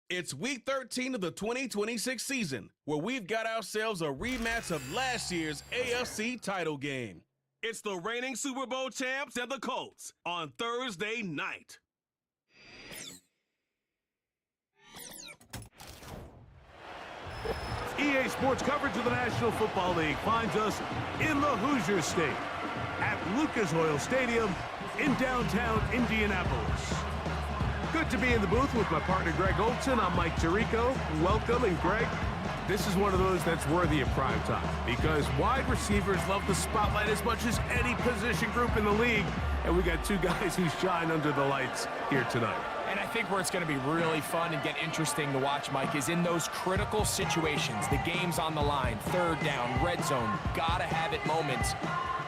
It's week 13 of the 2026 season, where we've got ourselves a rematch of last year's AFC title game. It's the reigning Super Bowl champs and the Colts on Thursday night. EA Sports coverage of the National Football League finds us in the Hoosier State at Lucas Oil Stadium in downtown Indianapolis. Good to be in the booth with my partner Greg Olson. I'm Mike Tirico. Welcome, and Greg, this is one of those that's worthy of prime time because wide receivers love the spotlight as much as any position group in the league, and we got two guys who shine under the lights here tonight. And I think where it's going to be really fun and get interesting to watch, Mike, is in those critical situations. The game's on the line, third down, red zone, gotta have it moments.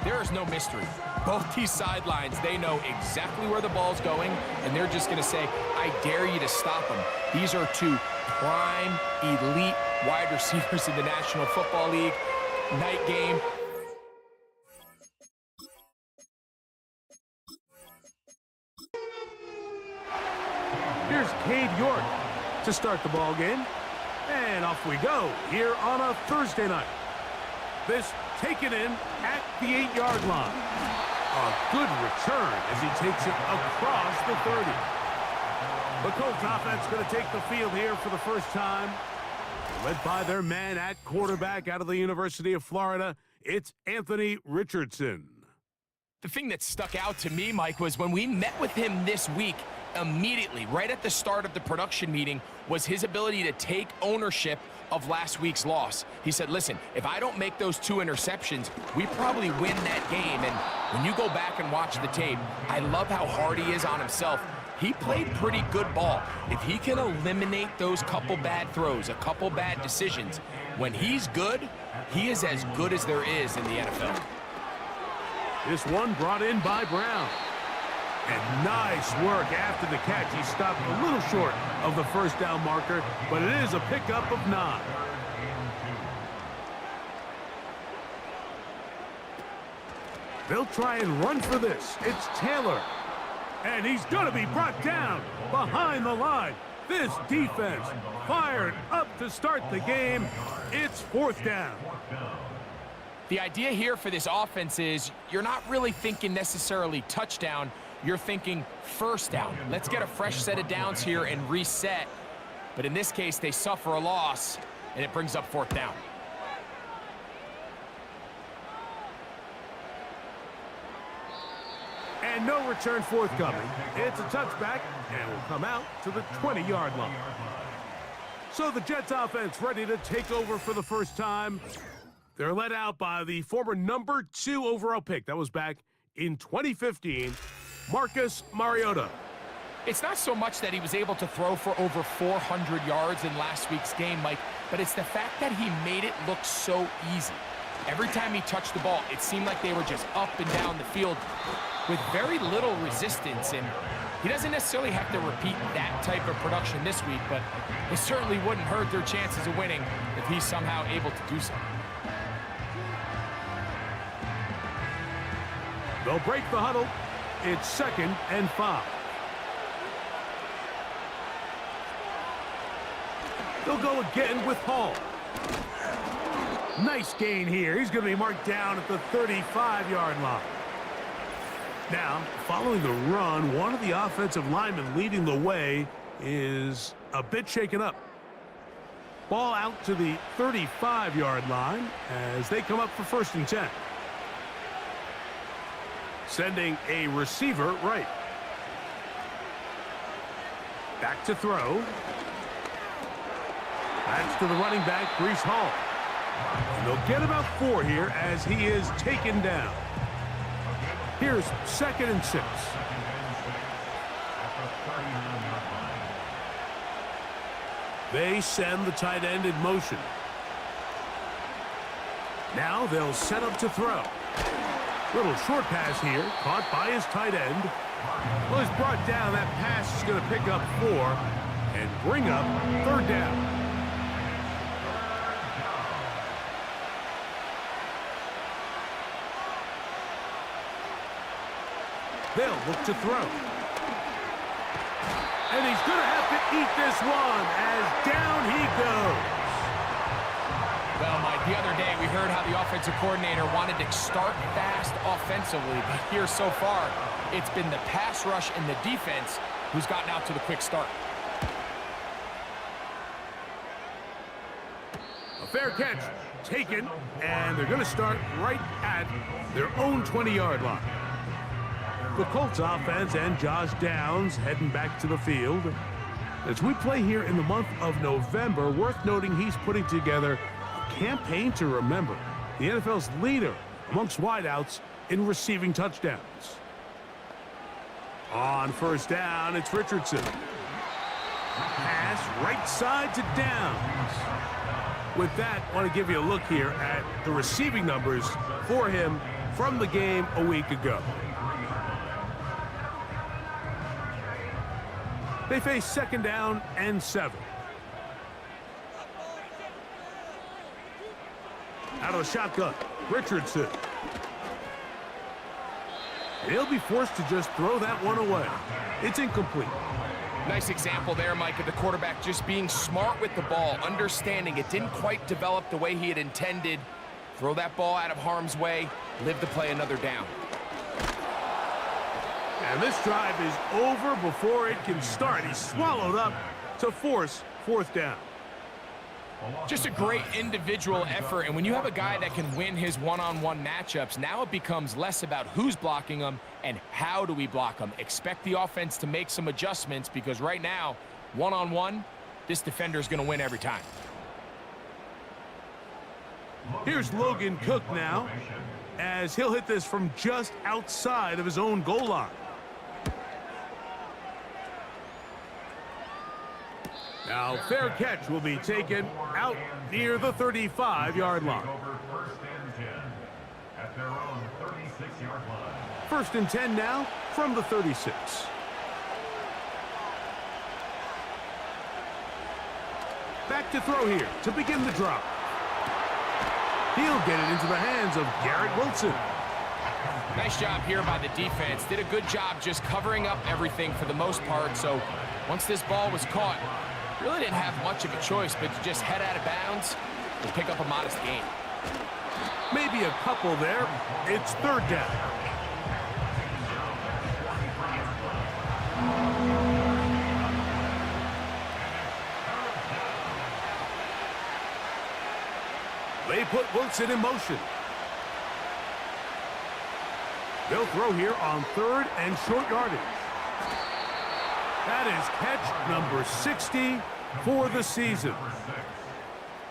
There is no mystery. Both these sidelines, they know exactly where the ball's going, and they're just going to say, I dare you to stop them. These are two prime, elite wide receivers in the National Football League. Night game. Here's Cade York to start the ball game. And off we go here on a Thursday night. This taken in at the 8-yard line. A good return as he takes it across the 30. The Colts offense going to take the field here for the first time. Led by their man at quarterback out of the University of Florida, it's Anthony Richardson. The thing that stuck out to me, Mike, was when we met with him this week, immediately, right at the start of the production meeting, was his ability to take ownership of last week's loss. He said, listen, if I don't make those 2 interceptions, we probably win that game. And when you go back and watch the tape, I love how hard he is on himself. He played pretty good ball. If he can eliminate those couple bad throws, a couple bad decisions, when he's good, he is as good as there is in the NFL. This one brought in by Brown. And nice work after the catch. He stopped a little short of the first down marker, but it is a pickup of 9. They'll try and run for this. It's Taylor. And he's going to be brought down behind the line. This defense fired up to start the game. It's 4th down. The idea here for this offense is you're not really thinking necessarily touchdown. You're thinking first down. Let's get a fresh set of downs here and reset. But in this case, they suffer a loss, and it brings up 4th down. And no return forthcoming. It's a touchback, and will come out to the 20-yard line. So the Jets offense ready to take over for the first time. They're led out by the former number 2 overall pick. That was back in 2015, Marcus Mariota. It's not so much that he was able to throw for over 400 yards in last week's game, Mike, but it's the fact that he made it look so easy. Every time he touched the ball, it seemed like they were just up and down the field with very little resistance, and he doesn't necessarily have to repeat that type of production this week, but it certainly wouldn't hurt their chances of winning if he's somehow able to do so. They'll break the huddle. It's 2nd and 5. They'll go again with Hall. Nice gain here. He's going to be marked down at the 35-yard line. Now, following the run, one of the offensive linemen leading the way is a bit shaken up. Ball out to the 35-yard line as they come up for 1st and 10. Sending a receiver right. Back to throw. That's to the running back, Breece Hall. And they'll get about 4 here as he is taken down. Here's 2nd and 6. They send the tight end in motion. Now they'll set up to throw. Little short pass here, caught by his tight end. Well, he's brought down. That pass is going to pick up 4 and bring up 3rd down. They'll look to throw. And he's going to have to eat this one as down he goes. Well, Mike, the other day we heard how the offensive coordinator wanted to start fast offensively, but here so far, it's been the pass rush and the defense who's gotten out to the quick start. A fair catch taken, and they're going to start right at their own 20-yard line. The Colts offense and Josh Downs heading back to the field. As we play here in the month of November, worth noting he's putting together a campaign to remember, the NFL's leader amongst wideouts in receiving touchdowns. On first down, it's Richardson. Pass right side to Downs. With that, I want to give you a look here at the receiving numbers for him from the game a week ago. They face second down and 7. Out of the shotgun, Richardson. He'll be forced to just throw that one away. It's incomplete. Nice example there, Mike, of the quarterback just being smart with the ball, understanding it didn't quite develop the way he had intended. Throw that ball out of harm's way, live to play another down. And this drive is over before it can start. He's swallowed up to force fourth down. Just a great individual effort, and when you have a guy that can win his one-on-one matchups, now it becomes less about who's blocking him and how do we block him. Expect the offense to make some adjustments because right now, one-on-one, this defender is going to win every time. Here's Logan Cook now, as he'll hit this from just outside of his own goal line. Now, fair catch will be taken out near the 35-yard line. First and 10 now from the 36. Back to throw here to begin the drop. He'll get it into the hands of Garrett Wilson. Nice job here by the defense. Did a good job just covering up everything for the most part. So once this ball was caught, really didn't have much of a choice but to just head out of bounds and pick up a modest gain. Maybe a couple there. It's third down. They put Wilson in motion. They'll throw here on third and short yardage. That is catch number 60 for the season.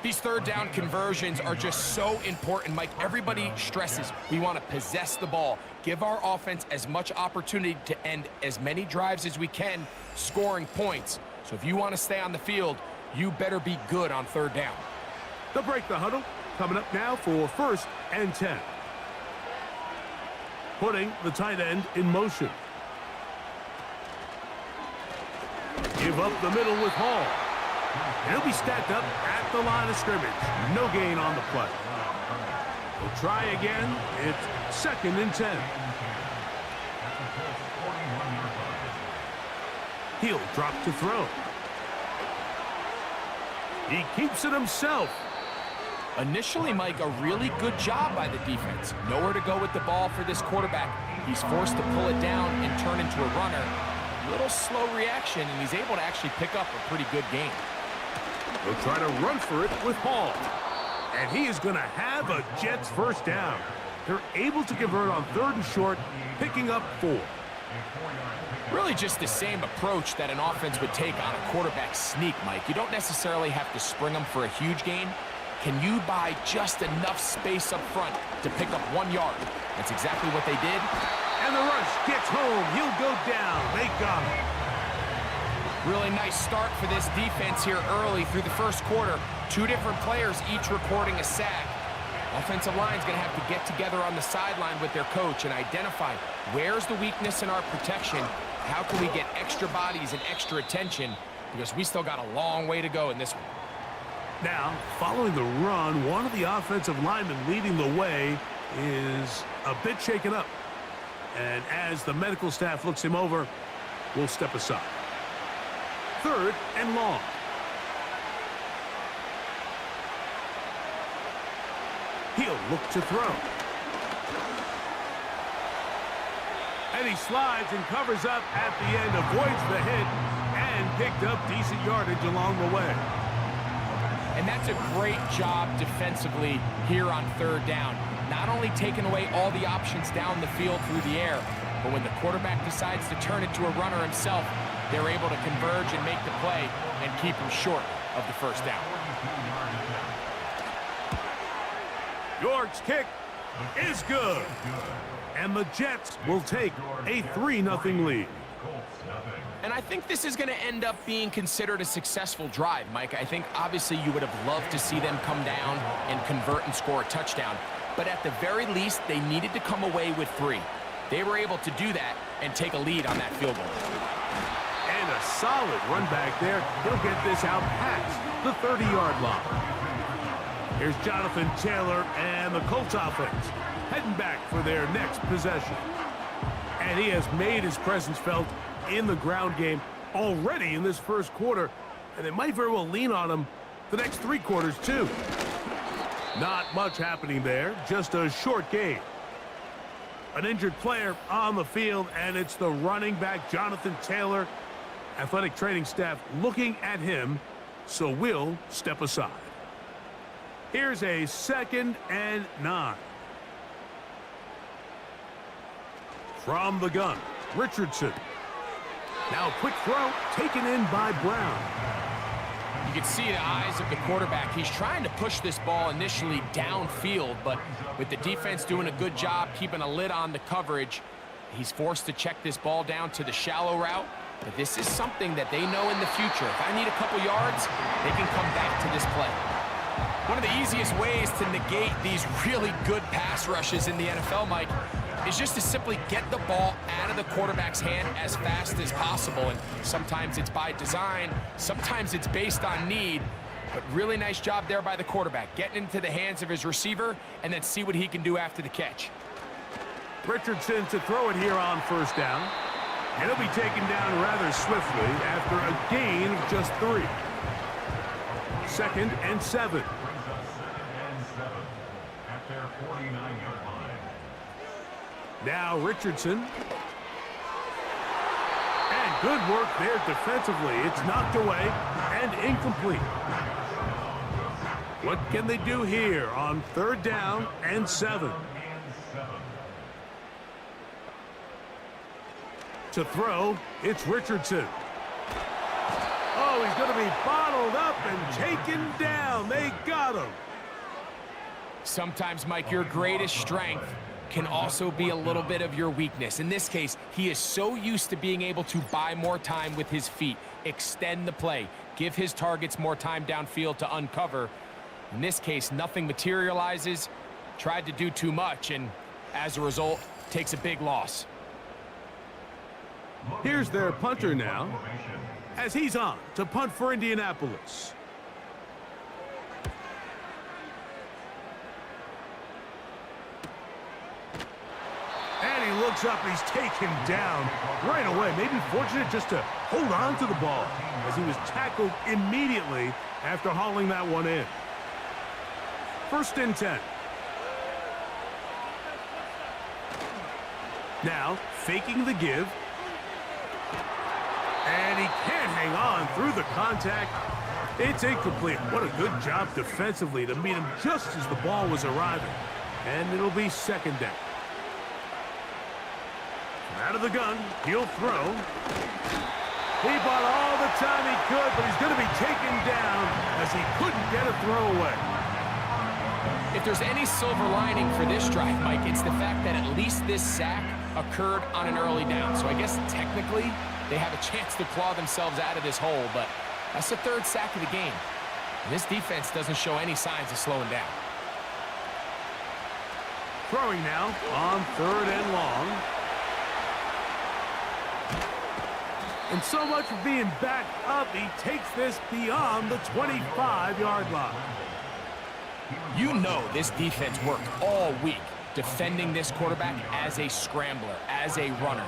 These third down conversions are just so important, Mike. Everybody stresses we want to possess the ball, give our offense as much opportunity to end as many drives as we can, scoring points. So if you want to stay on the field, you better be good on third down. They'll break the huddle. Coming up now for first and 10. Putting the tight end in motion. Give up the middle with Hall. He'll be stacked up at the line of scrimmage. No gain on the play. We'll try again. It's second and 10. He'll drop to throw. He keeps it himself. Initially, Mike, a really good job by the defense. Nowhere to go with the ball for this quarterback. He's forced to pull it down and turn into a runner. A little slow reaction, and he's able to actually pick up a pretty good game. They'll try to run for it with Hall. And he is going to have a Jets first down. They're able to convert on third and short, picking up 4. Really just the same approach that an offense would take on a quarterback sneak, Mike. You don't necessarily have to spring them for a huge gain. Can you buy just enough space up front to pick up 1 yard? That's exactly what they did. And the rush gets home. He'll go down. They got him. Really nice start for this defense here early through the first quarter. 2 different players each recording a sack. Offensive line's going to have to get together on the sideline with their coach and identify where's the weakness in our protection. How can we get extra bodies and extra attention? Because we still got a long way to go in this one. Now, following the run, one of the offensive linemen leading the way is a bit shaken up. And as the medical staff looks him over, we'll step aside. 3rd and long. He'll look to throw. And he slides and covers up at the end, avoids the hit, and picked up decent yardage along the way. And that's a great job defensively here on 3rd down. Not only taking away all the options down the field through the air, but when the quarterback decides to turn it to a runner himself, they're able to converge and make the play and keep him short of the 1st down. York's kick is good. And the Jets will take a 3-0 lead. And I think this is going to end up being considered a successful drive, Mike. I think obviously you would have loved to see them come down and convert and score a touchdown. But at the very least, they needed to come away with 3. They were able to do that and take a lead on that field goal. And a solid run back there. He'll get this out past the 30-yard line. Here's Jonathan Taylor and the Colts offense heading back for their next possession. And he has made his presence felt in the ground game already in this 1st quarter, and they might very well lean on him the next 3 quarters too. Not much happening there, just a short game. An injured player on the field, and it's the running back, Jonathan Taylor. Athletic training staff looking at him, so we'll step aside. Here's a 2nd and 9. From the gun, Richardson. Now a quick throw taken in by Brown. You can see the eyes of the quarterback. He's trying to push this ball initially downfield, but with the defense doing a good job keeping a lid on the coverage, he's forced to check this ball down to the shallow route. But this is something that they know in the future. If I need a couple yards, they can come back to this play. One of the easiest ways to negate these really good pass rushes in the NFL, Mike, is just to simply get the ball out of the quarterback's hand as fast as possible. And sometimes it's by design, sometimes it's based on need, but really nice job there by the quarterback, getting into the hands of his receiver and then see what he can do after the catch. Richardson to throw it here on 1st down. And he'll be taken down rather swiftly after a gain of just 3. 2nd and 7. Now Richardson. And good work there defensively. It's knocked away and incomplete. What can they do here on 3rd down and 7? To throw, it's Richardson. Oh, he's going to be bottled up and taken down. They got him. Sometimes, Mike, your greatest strength can also be a little bit of your weakness. In this case, he is so used to being able to buy more time with his feet, extend the play, give his targets more time downfield to uncover. In this case, nothing materializes, tried to do too much, and as a result, takes a big loss. Here's their punter now, as he's on to punt for Indianapolis. And he looks up, he's taken down right away. Maybe fortunate just to hold on to the ball as he was tackled immediately after hauling that one in. 1st and 10. Now, faking the give. And he can't hang on through the contact. It's incomplete. What a good job defensively to meet him just as the ball was arriving. And it'll be 2nd down. Out of the gun, he'll throw. He bought all the time he could, but he's going to be taken down as he couldn't get a throw away. If there's any silver lining for this drive, Mike, it's the fact that at least this sack occurred on an early down. So I guess technically they have a chance to claw themselves out of this hole, but that's the 3rd sack of the game. And this defense doesn't show any signs of slowing down. Throwing now on 3rd and long. And so much for being backed up, he takes this beyond the 25-yard line. You know this defense worked all week defending this quarterback as a scrambler, as a runner.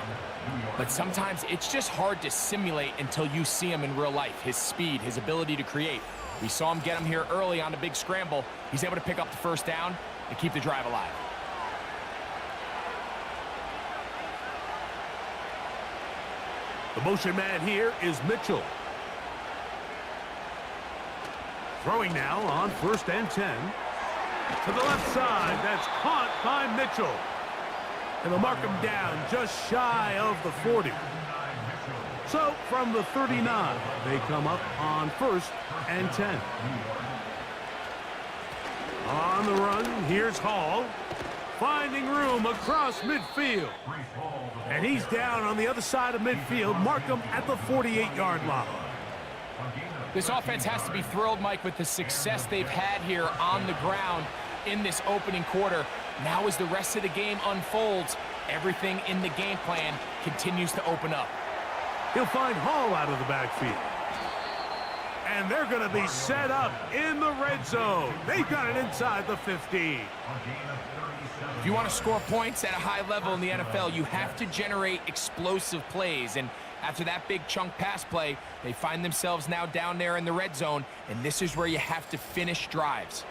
But sometimes it's just hard to simulate until you see him in real life, his speed, his ability to create. We saw him get him here early on the big scramble. He's able to pick up the first down and keep the drive alive. The motion man here is Mitchell. Throwing now on 1st and 10. To the left side, that's caught by Mitchell. And they'll mark him down just shy of the 40. So from the 39, they come up on 1st and 10. On the run, here's Hall. Finding room across midfield. And he's down on the other side of midfield. Mark him at the 48-yard line. This offense has to be thrilled, Mike, with the success they've had here on the ground in this opening quarter. Now as the rest of the game unfolds, everything in the game plan continues to open up. He'll find Hall out of the backfield. And they're going to be set up in the red zone. They've got it inside the 15. If you want to score points at a high level in the NFL, you have to generate explosive plays. And after that big chunk pass play, they find themselves now down there in the red zone, and this is where you have to finish drives.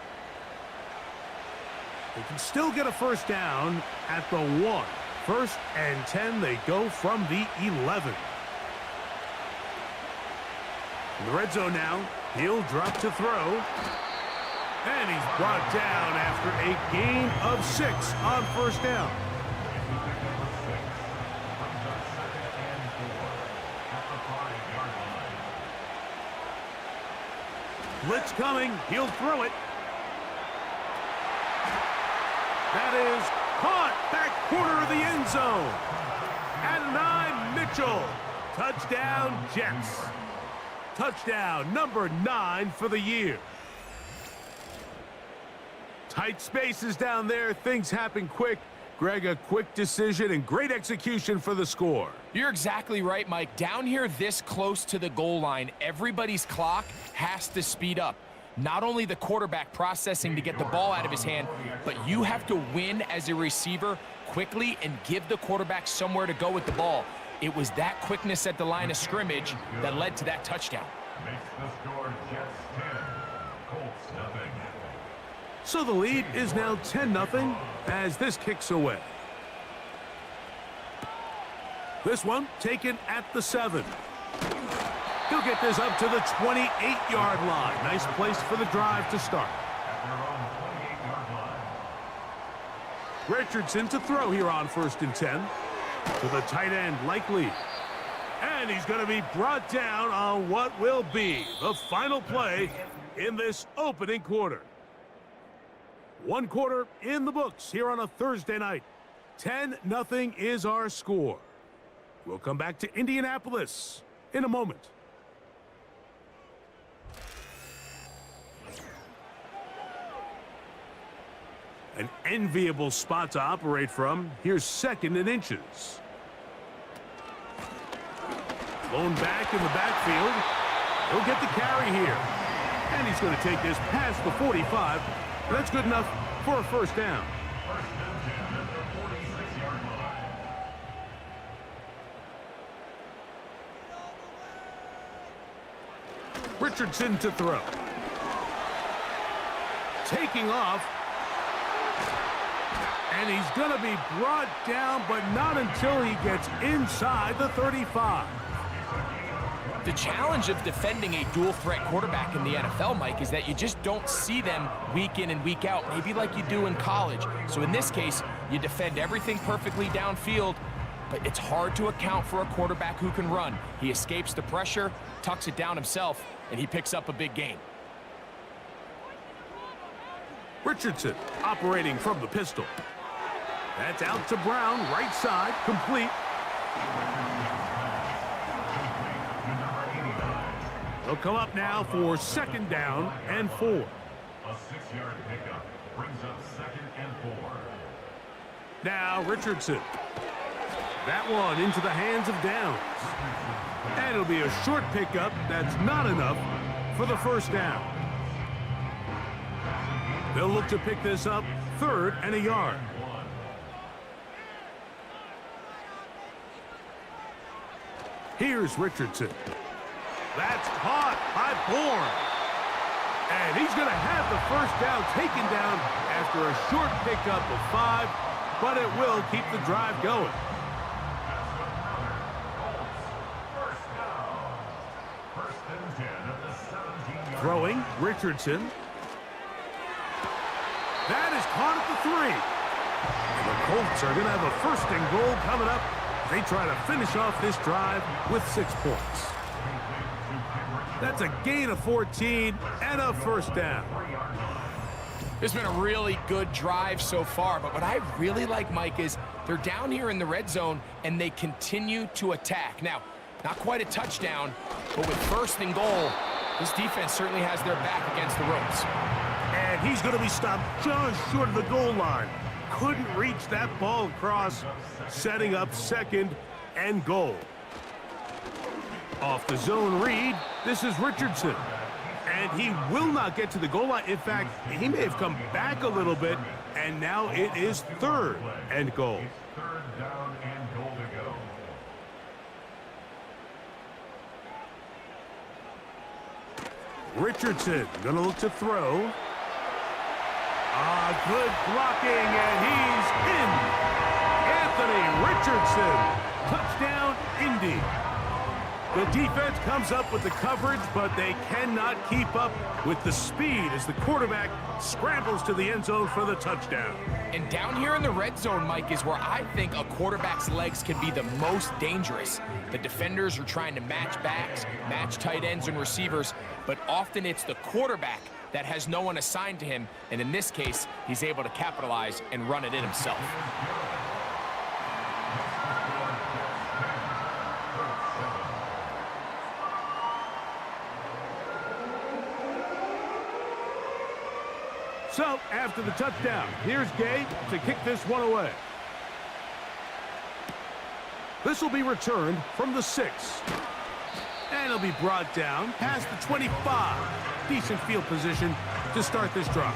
They can still get a first down at the 1. 1st and 10, they go from the 11. In the red zone now, he'll drop to throw. And he's brought down after a gain of 6 on 1st down. Blitz coming. He'll throw it. That is caught back corner of the end zone. Adonai Mitchell. Touchdown, Jets. Touchdown number 9 for the year. Tight spaces down there. Things happen quick. Greg, a quick decision and great execution for the score. You're exactly right, Mike. Down here this close to the goal line, everybody's clock has to speed up. Not only the quarterback processing to get the ball out of his hand, but you have to win as a receiver quickly and give the quarterback somewhere to go with the ball. It was that quickness at the line of scrimmage that led to that touchdown. Makes the score Jets 10, Colts nothing. So the lead is now 10-0 as this kicks away. This one taken at the 7. He'll get this up to the 28-yard line. Nice place for the drive to start. At their own 28-yard line. Richardson to throw here on 1st and 10. To the tight end, Likely. And he's going to be brought down on what will be the final play in this opening quarter. 1 quarter in the books here on a Thursday night. 10-0 is our score. We'll come back to Indianapolis in a moment. An enviable spot to operate from. Here's 2nd and inches. Blown back in the backfield. He'll get the carry here. And he's going to take this past the 45. That's good enough for a first down. First and 10 at the 46-yard line. Richardson to throw. Taking off. And he's going to be brought down, but not until he gets inside the 35. The challenge of defending a dual-threat quarterback in the NFL, Mike, is that you just don't see them week in and week out, maybe like you do in college. So in this case, you defend everything perfectly downfield, but it's hard to account for a quarterback who can run. He escapes the pressure, tucks it down himself, and he picks up a big gain. Richardson operating from the pistol. That's out to Brown, right side, complete. They'll come up now for 2nd down and 4. A 6-yard pickup brings up 2nd and 4. Now Richardson. That one into the hands of Downs. And it'll be a short pickup. That's not enough for the first down. They'll look to pick this up 3rd and a yard. Here's Richardson. That's caught by Bourne. And he's going to have the first down taken down after a short pickup of 5, but it will keep the drive going. Throwing, Richardson. That is caught at the 3. And the Colts are going to have a 1st and goal coming up. They try to finish off this drive with 6 points. That's a gain of 14 and a 1st down. It's been a really good drive so far, but what I really like, Mike, is they're down here in the red zone and they continue to attack. Now, not quite a touchdown, but with 1st and goal, this defense certainly has their back against the ropes. And he's going to be stopped just short of the goal line. Couldn't reach that ball across, setting up 2nd and goal. Off the zone read, this is Richardson. And he will not get to the goal line. In fact, he may have come back a little bit, and now it is 3rd and goal. 3rd down and goal to go. Richardson going to look to throw. Good blocking, and he's in. Anthony Richardson. Touchdown, Indy. The defense comes up with the coverage, but they cannot keep up with the speed as the quarterback scrambles to the end zone for the touchdown. And down here in the red zone, Mike, is where I think a quarterback's legs can be the most dangerous. The defenders are trying to match backs, match tight ends and receivers, but often it's the quarterback that has no one assigned to him, and in this case, he's able to capitalize and run it in himself. So, after the touchdown, here's Gay to kick this one away. This will be returned from the 6. And it'll be brought down past the 25. Decent field position to start this drive.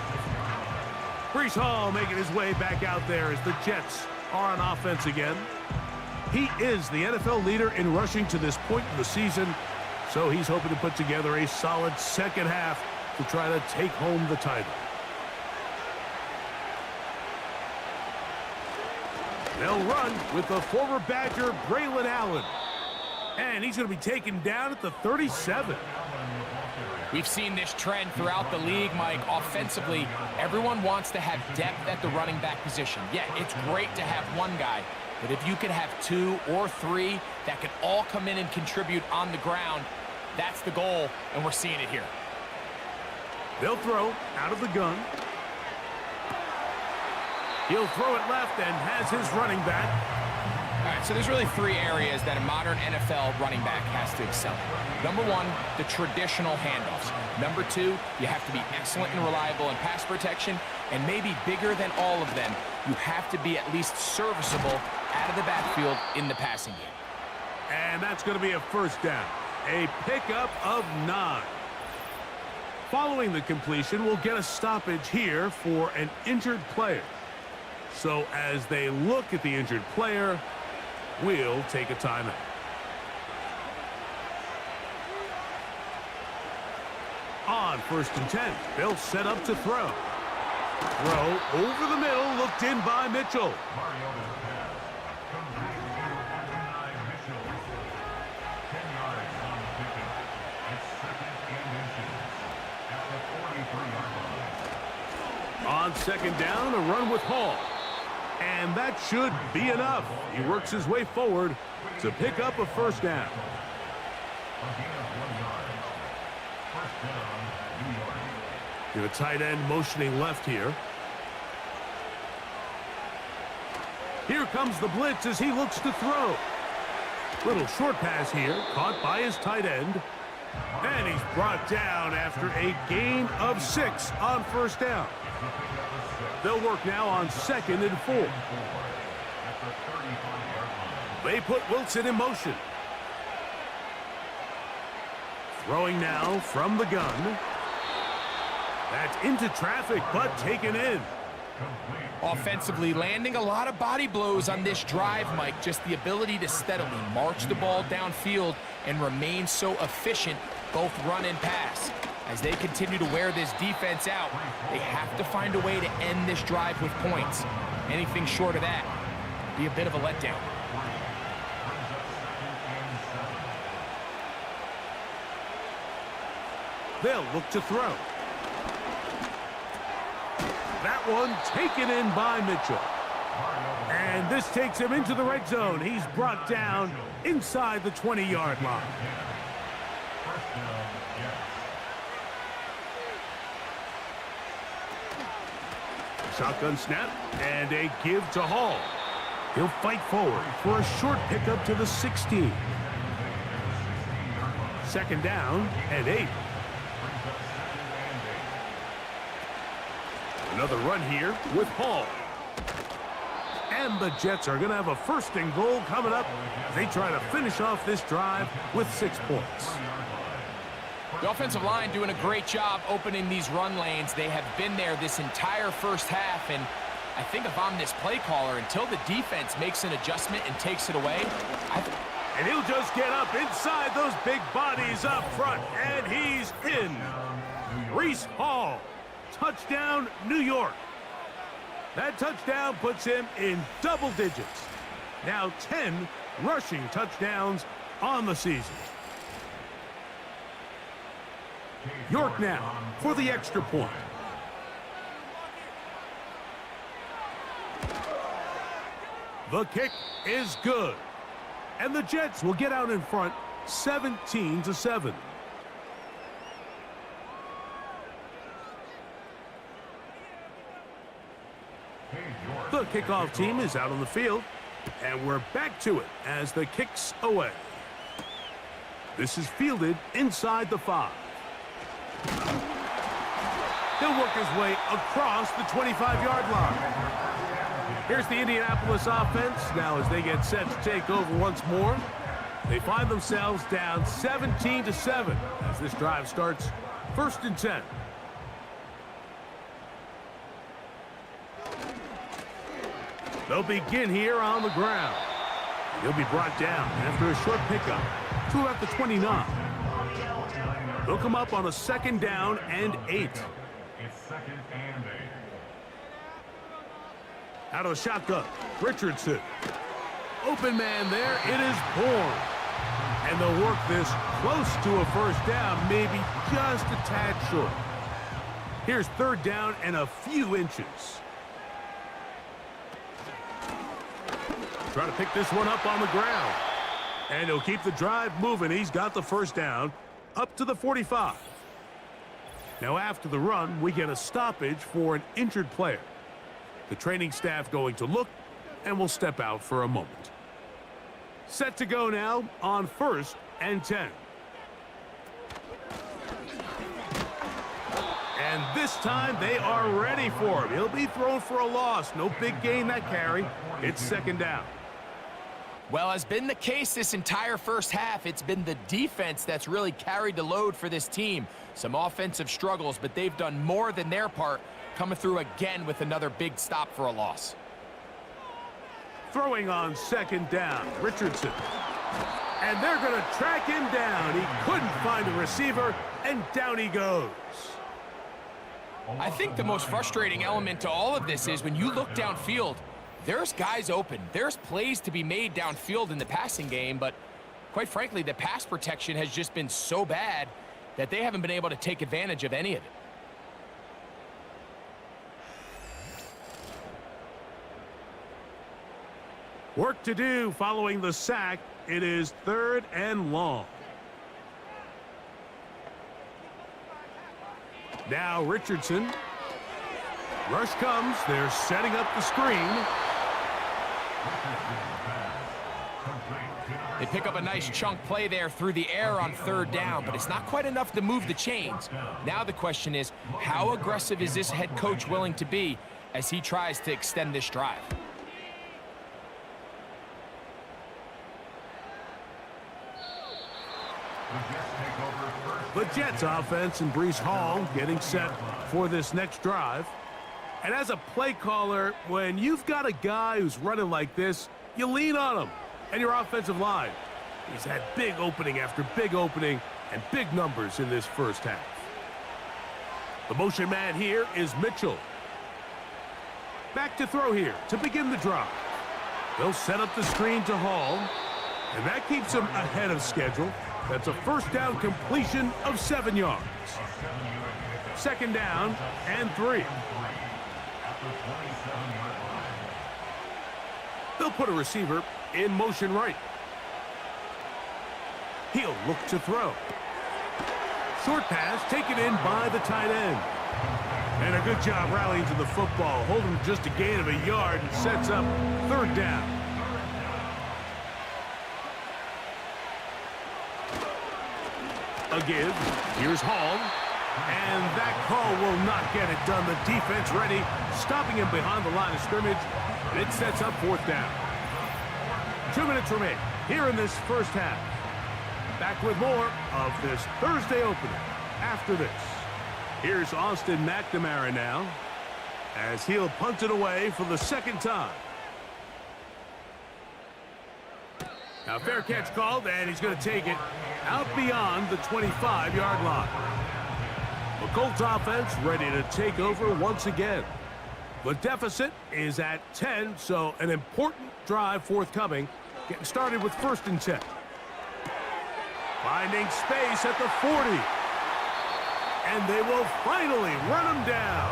Breece Hall making his way back out there as the Jets are on offense again. He is the NFL leader in rushing to this point in the season, so he's hoping to put together a solid 2nd half to try to take home the title. They'll run with the former Badger, Braylon Allen. And he's going to be taken down at the 37. We've seen this trend throughout the league, Mike. Offensively, everyone wants to have depth at the running back position. Yeah, it's great to have one guy, but if you could have 2 or 3 that can all come in and contribute on the ground, that's the goal, and we're seeing it here. They'll throw out of the gun. He'll throw it left and has his running back. All right, so there's really 3 areas that a modern NFL running back has to excel in. Number 1, the traditional handoffs. Number 2, you have to be excellent and reliable in pass protection. And maybe bigger than all of them, you have to be at least serviceable out of the backfield in the passing game. And that's going to be a 1st down. A pickup of 9. Following the completion, we'll get a stoppage here for an injured player. So as they look at the injured player, we'll take a timeout. On 1st and 10, they'll set up to throw. Throw over the middle, looked in by Mitchell. On 2nd down, a run with Hall. And that should be enough. He works his way forward to pick up a 1st down. The tight end motioning left here. Here comes the blitz as he looks to throw. Little short pass here, caught by his tight end. And he's brought down after a gain of 6 on 1st down. They'll work now on 2nd and 4. They put Wilson in motion. Throwing now from the gun. That's into traffic, but taken in. Offensively, landing a lot of body blows on this drive, Mike. Just the ability to steadily march the ball downfield and remain so efficient, both run and pass. As they continue to wear this defense out, they have to find a way to end this drive with points. Anything short of that would be a bit of a letdown. They'll look to throw. That one taken in by Mitchell. And this takes him into the red zone. He's brought down inside the 20-yard line. Shotgun snap and a give to Hall. He'll fight forward for a short pickup to the 16. Second down and 8. Another run here with Hall. And the Jets are going to have a first and goal coming up. They try to finish off this drive with 6 points. The offensive line doing a great job opening these run lanes. They have been there this entire first half, and I think if I'm this play caller, until the defense makes an adjustment and takes it away, and he'll just get up inside those big bodies up front, and he's in. Breece Hall. Touchdown, New York. That touchdown puts him in double digits. Now 10 rushing touchdowns on the season. York now for the extra point. The kick is good. And the Jets will get out in front 17-7. The kickoff team is out on the field, and we're back to it as the kick's away. This is fielded inside the 5. He'll work his way across the 25-yard line. Here's the Indianapolis offense. Now as they get set to take over once more, they find themselves down 17-7 as this drive starts 1st and 10. They'll begin here on the ground. He'll be brought down after a short pickup to about the 29. They'll come up on a 2nd down and 8. It's 2nd and 8. Out of the shotgun, Richardson. Open man there, it is Bourne. And they'll work this close to a 1st down, maybe just a tad short. Here's 3rd down and a few inches. Try to pick this one up on the ground. And he'll keep the drive moving. He's got the 1st down up to the 45. Now after the run, we get a stoppage for an injured player. The training staff going to look and will step out for a moment. Set to go now on 1st and 10. And this time they are ready for him. He'll be thrown for a loss. No big gain that carry. It's 2nd down. Well, as been the case this entire first half, it's been the defense that's really carried the load for this team. Some offensive struggles, but they've done more than their part, coming through again with another big stop for a loss. Throwing on 2nd down, Richardson. And they're going to track him down. He couldn't find a receiver, and down he goes. I think the most frustrating element to all of this is when you look downfield, there's guys open. There's plays to be made downfield in the passing game, but quite frankly, the pass protection has just been so bad that they haven't been able to take advantage of any of it. Work to do following the sack. It is 3rd and long. Now Richardson. Rush comes. They're setting up the screen. They pick up a nice chunk play there through the air on 3rd down, but it's not quite enough to move the chains. Now the question is, how aggressive is this head coach willing to be as he tries to extend this drive? The Jets offense and Breece Hall getting set for this next drive. And as a play caller, when you've got a guy who's running like this, you lean on him and your offensive line. He's had big opening after big opening and big numbers in this first half. The motion man here is Mitchell. Back to throw here to begin the drive. They'll set up the screen to Hall, and that keeps him ahead of schedule. That's a first down completion of 7 yards. Second down and 3. They'll put a receiver in motion right. He'll look to throw. Short pass taken in by the tight end. And a good job rallying to the football, holding just a gain of a yard and sets up third down. A give. Here's Hall. And that call will not get it done. The defense ready, stopping him behind the line of scrimmage. And it sets up fourth down. 2 minutes remain here in this first half. Back with more of this Thursday opener after this. Here's Austin McNamara now as he'll punt it away for the second time. Now fair catch called, and he's going to take it out beyond the 25-yard line. The Colts offense ready to take over once again. The deficit is at 10, so an important drive forthcoming. Getting started with 1st and 10. Finding space at the 40. And they will finally run him down.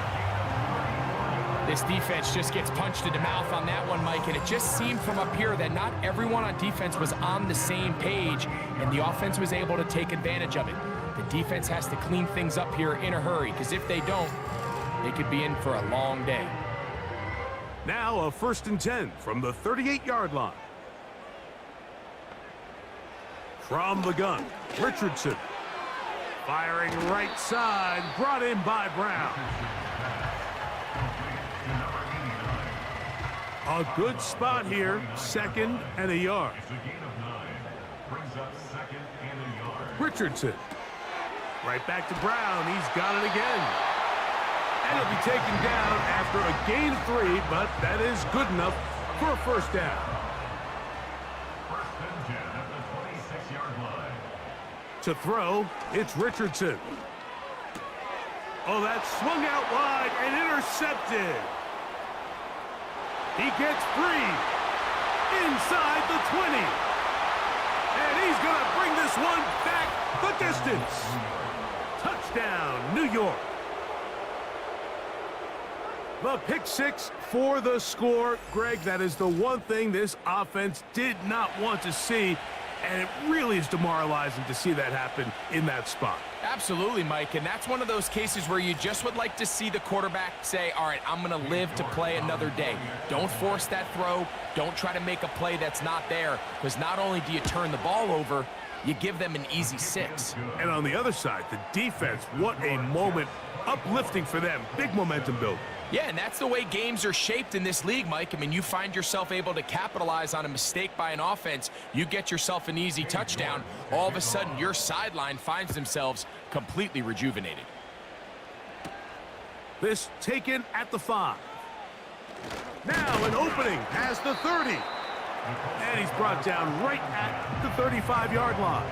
This defense just gets punched in the mouth on that one, Mike, and it just seemed from up here that not everyone on defense was on the same page, and the offense was able to take advantage of it. The defense has to clean things up here in a hurry, because if they don't, they could be in for a long day. Now a 1st and 10 from the 38-yard line. From the gun, Richardson. Firing right side, brought in by Brown. A good spot here, 2nd and a yard. Richardson. Right back to Brown, he's got it again. And he'll be taken down after a gain of 3, but that is good enough for a first down. To throw, it's Richardson. Oh, that's swung out wide and intercepted. He gets free inside the 20. And he's going to bring this one back the distance. Touchdown, New York. The pick 6 for the score. Greg, that is the one thing this offense did not want to see. And it really is demoralizing to see that happen in that spot. Absolutely, Mike, and that's one of those cases where you just would like to see the quarterback say, all right, I'm going to live to play another day. Don't force that throw. Don't try to make a play that's not there, because not only do you turn the ball over, you give them an easy 6. And on the other side, the defense, what a moment. Uplifting for them. Big momentum build. Yeah, and that's the way games are shaped in this league, Mike. I mean, you find yourself able to capitalize on a mistake by an offense. You get yourself an easy touchdown. All of a sudden, your sideline finds themselves completely rejuvenated. This taken at the 5. Now an opening past the 30. And he's brought down right at the 35-yard line.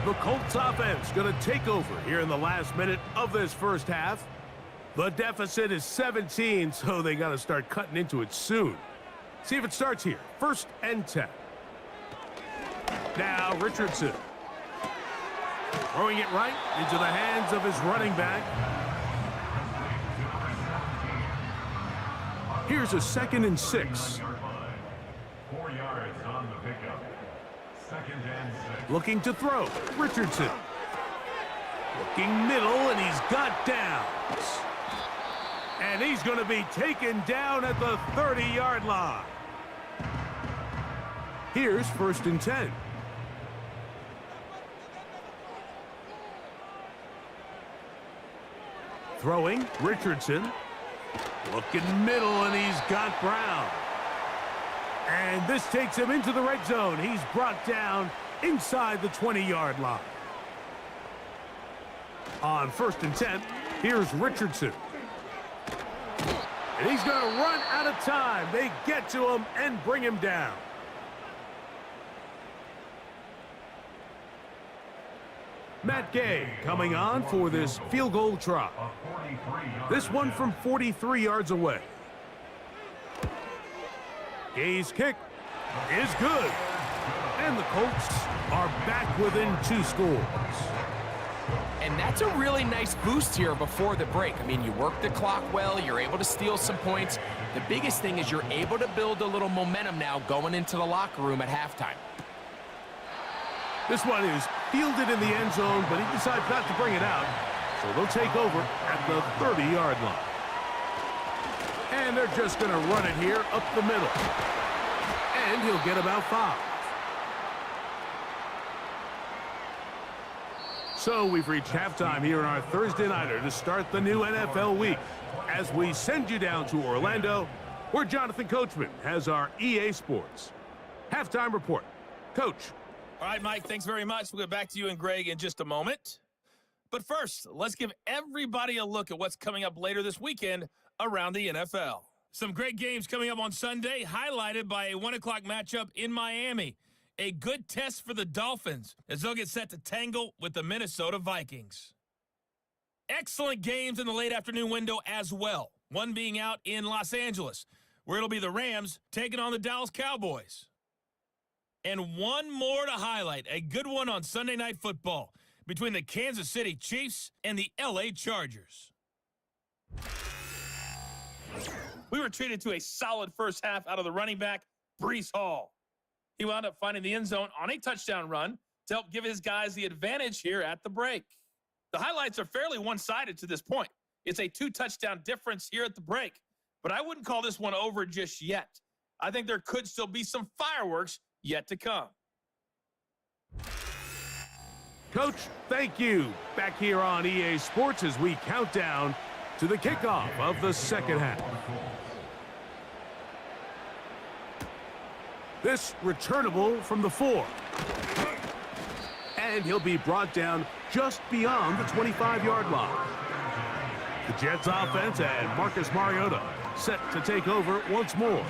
The Colts offense going to take over here in the last minute of this first half. The deficit is 17, so they got to start cutting into it soon. See if it starts here. 1st and 10. Now Richardson. Throwing it right into the hands of his running back. Here's a 2nd and 6. 4 yards on the pickup. 2nd and 6. Looking to throw. Richardson. Looking middle, and he's got downs. And he's going to be taken down at the 30-yard line. Here's 1st and 10. Throwing, Richardson. Looking middle, and he's got Brown. And this takes him into the red zone. He's brought down inside the 20-yard line. On 1st and 10, here's Richardson. And he's going to run out of time. They get to him and bring him down. Matt Gay coming on for this field goal try. This one from 43 yards away. Gay's kick is good. And the Colts are back within 2 scores. And that's a really nice boost here before the break. I mean, you work the clock well, you're able to steal some points. The biggest thing is you're able to build a little momentum now going into the locker room at halftime. This one is fielded in the end zone, but he decides not to bring it out. So they'll take over at the 30-yard line. And they're just going to run it here up the middle. And he'll get about 5. So we've reached halftime here in our Thursday Nighter to start the new NFL week. As we send you down to Orlando, where Jonathan Coachman has our EA Sports halftime report. Coach. All right, Mike, thanks very much. We'll get back to you and Greg in just a moment. But first, let's give everybody a look at what's coming up later this weekend around the NFL. Some great games coming up on Sunday, highlighted by a 1 o'clock matchup in Miami. A good test for the Dolphins as they'll get set to tangle with the Minnesota Vikings. Excellent games in the late afternoon window as well. One being out in Los Angeles, where it'll be the Rams taking on the Dallas Cowboys. And one more to highlight, a good one on Sunday Night Football between the Kansas City Chiefs and the LA Chargers. We were treated to a solid first half out of the running back, Breece Hall. He wound up finding the end zone on a touchdown run to help give his guys the advantage here at the break. The highlights are fairly one-sided to this point. It's a 2-touchdown difference here at the break, but I wouldn't call this one over just yet. I think there could still be some fireworks yet to come. Coach, thank you. Back here on EA Sports as we count down to the kickoff of the second half. This returnable from the 4. And he'll be brought down just beyond the 25-yard line. The Jets offense and Marcus Mariota set to take over once more.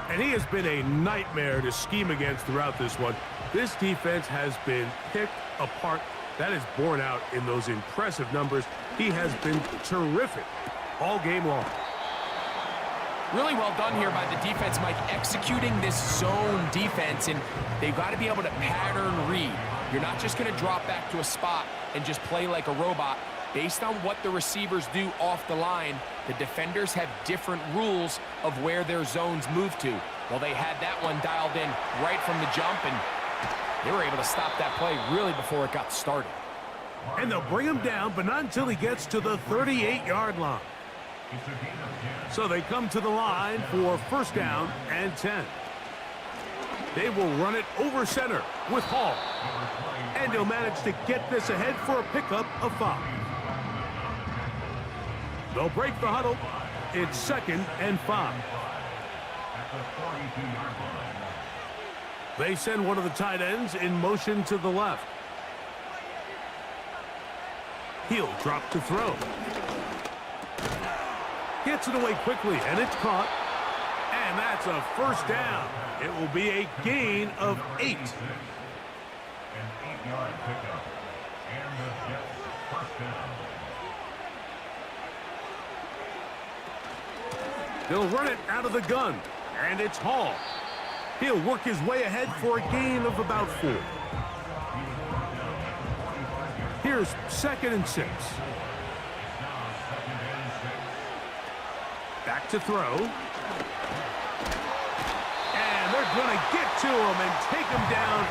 And he has been a nightmare to scheme against throughout this one. This defense has been picked apart. That is borne out in those impressive numbers. He has been terrific all game long. Really well done here by the defense, Mike, executing this zone defense, and they've got to be able to pattern read. You're not just going to drop back to a spot and just play like a robot. Based on what the receivers do off the line, the defenders have different rules of where their zones move to. Well, they had that one dialed in right from the jump, and they were able to stop that play really before it got started. And they'll bring him down, but not until he gets to the 38-yard line. So they come to the line for first down and 10. They will run it over center with Hall. And he'll manage to get this ahead for a pickup of 5. They'll break the huddle. It's 2nd and 5. They send one of the tight ends in motion to the left. He'll drop to throw. Gets it away quickly, and it's caught. And that's a first down. It will be a gain of 8. An 8-yard pickup. And the Jets first down. They'll run it out of the gun, and it's Hall. He'll work his way ahead for a gain of about 4. Here's 2nd and 6. Back to throw. And they're going to get to him and take him down,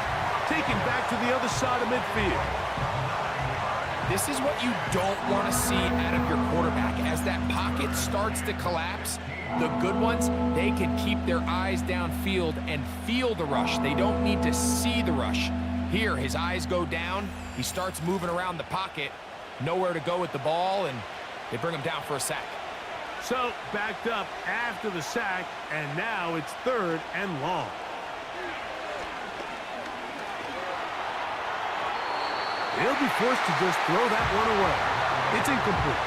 taken back to the other side of midfield. This is what you don't want to see out of your quarterback. As that pocket starts to collapse, the good ones, they can keep their eyes downfield and feel the rush. They don't need to see the rush. Here, his eyes go down. He starts moving around the pocket. Nowhere to go with the ball, and they bring him down for a sack. So, backed up after the sack, and now it's 3rd and long. He'll be forced to just throw that one away. It's incomplete.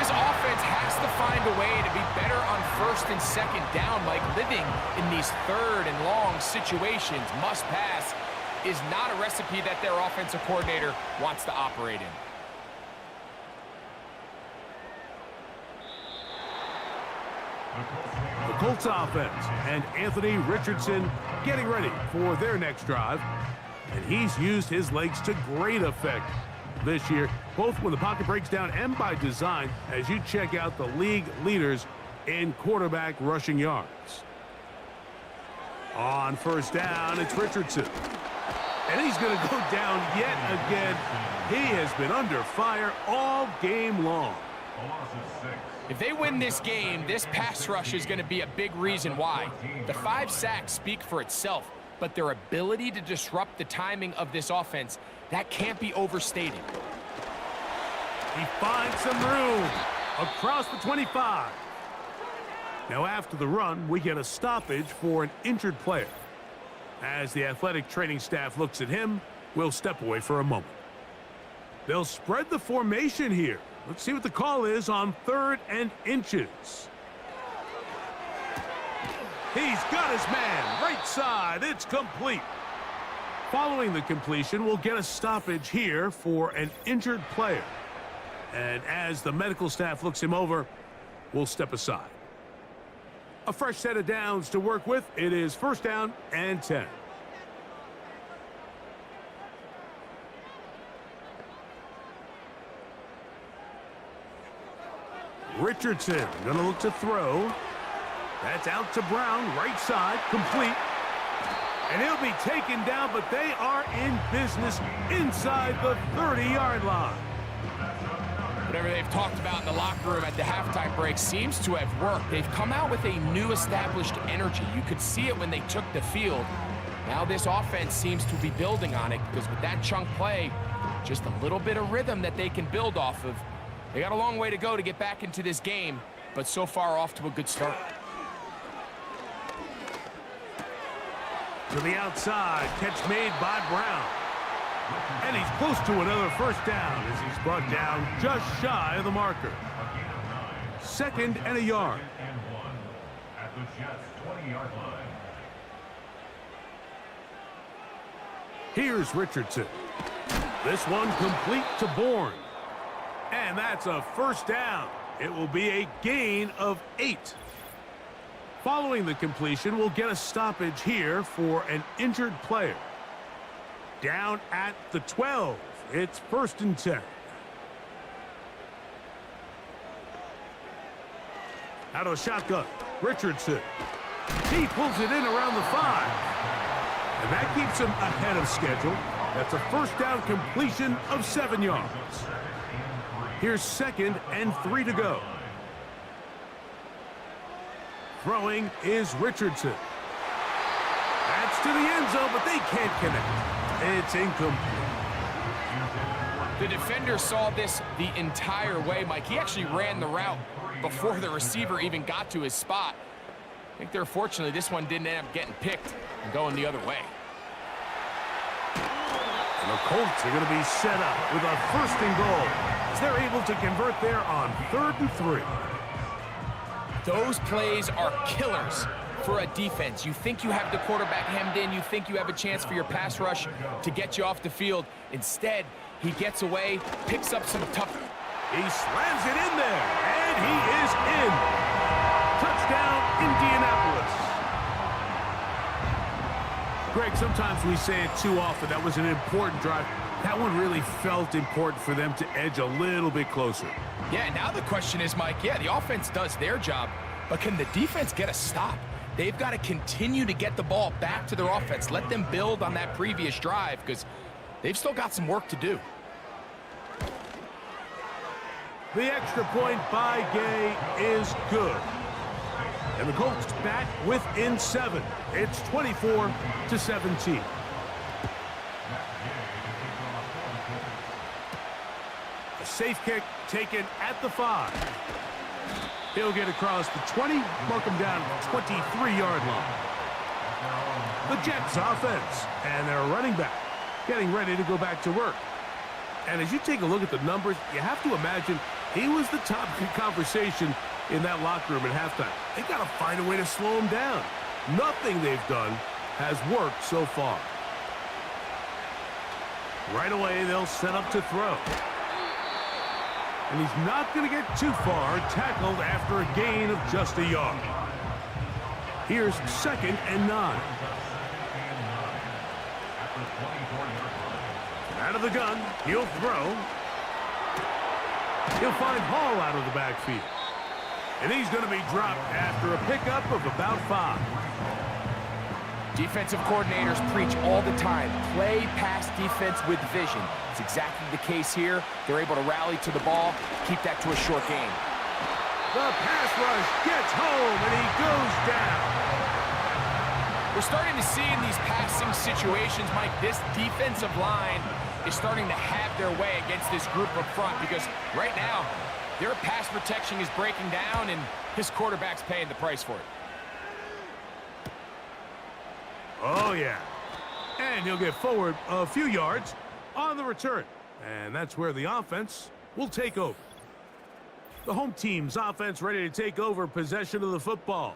This offense has to find a way to be better on first and second down. Like living in these third and long situations, must pass, is not a recipe that their offensive coordinator wants to operate in. The Colts offense and Anthony Richardson getting ready for their next drive. And he's used his legs to great effect this year, both when the pocket breaks down and by design, as you check out the league leaders in quarterback rushing yards. On first down, it's Richardson. And he's going to go down yet again. He has been under fire all game long. A loss of 6. If they win this game, this pass rush is going to be a big reason why. The 5 sacks speak for itself, but their ability to disrupt the timing of this offense, that can't be overstated. He finds some room across the 25. Now after the run, we get a stoppage for an injured player. As the athletic training staff looks at him, we'll step away for a moment. They'll spread the formation here. Let's see what the call is on 3rd and inches. He's got his man, right side, it's complete. Following the completion, we'll get a stoppage here for an injured player. And as the medical staff looks him over, we'll step aside. A fresh set of downs to work with. It is 1st down and 10. Richardson going to look to throw. That's out to Brown, right side, complete. And he'll be taken down, but they are in business inside the 30-yard line. Whatever they've talked about in the locker room at the halftime break seems to have worked. They've come out with a new established energy. You could see it when they took the field. Now this offense seems to be building on it, because with that chunk play, just a little bit of rhythm that they can build off of. They got a long way to go to get back into this game, but so far off to a good start. To the outside, catch made by Brown. And he's close to another 1st down as he's brought down just shy of the marker. 2nd and a yard. And 1 at the Jets' 20-yard line. Here's Richardson. This one complete to Bourne. And that's a 1st down. It will be a gain of 8. Following the completion, we'll get a stoppage here for an injured player. Down at the 12. It's 1st and 10. Out of the shotgun, Richardson. He pulls it in around the 5. And that keeps him ahead of schedule. That's a 1st down completion of 7 yards. Here's 2nd and 3 to go. Throwing is Richardson. That's to the end zone, but they can't connect. It's incomplete. The defender saw this the entire way, Mike. He actually ran the route before the receiver even got to his spot. I think they're fortunately this one didn't end up getting picked and going the other way. And the Colts are going to be set up with a 1st and goal as they're able to convert there on 3rd and 3. Those plays are killers for a defense. You think you have the quarterback hemmed in. You think you have a chance for your pass rush to get you off the field. Instead, he gets away, picks up some tough... He slams it in there, and he is in. Touchdown, Indianapolis. Greg, sometimes we say it too often. That was an important drive. That one really felt important for them to edge a little bit closer. Yeah, now the question is, Mike, yeah, the offense does their job, but can the defense get a stop? They've got to continue to get the ball back to their offense. Let them build on that previous drive, because they've still got some work to do. The extra point by Gay is good. And the Colts back within 7. It's 24-17. A safe kick taken at the 5. He'll get across the 20, mark him down at the 23-yard line. The Jets offense and their running back getting ready to go back to work. And as you take a look at the numbers, you have to imagine He was the topic of conversation in that locker room at halftime. They got to find a way to slow him down. Nothing they've done has worked so far. Right away, they'll set up to throw. And he's not going to get too far, tackled after a gain of just a yard. Here's 2nd and 9. Out of the gun, he'll throw. He'll find Hall out of the backfield. And he's going to be dropped after a pickup of about 5. Defensive coordinators preach all the time, play pass defense with vision. It's exactly the case here. They're able to rally to the ball, keep that to a short game. The pass rush gets home, and he goes down. We're starting to see in these passing situations, Mike, this defensive line is starting to have their way against this group up front because right now, their pass protection is breaking down, and his quarterback's paying the price for it. Oh, yeah. And he'll get forward a few yards on the return. And that's where the offense will take over. The home team's offense ready to take over possession of the football.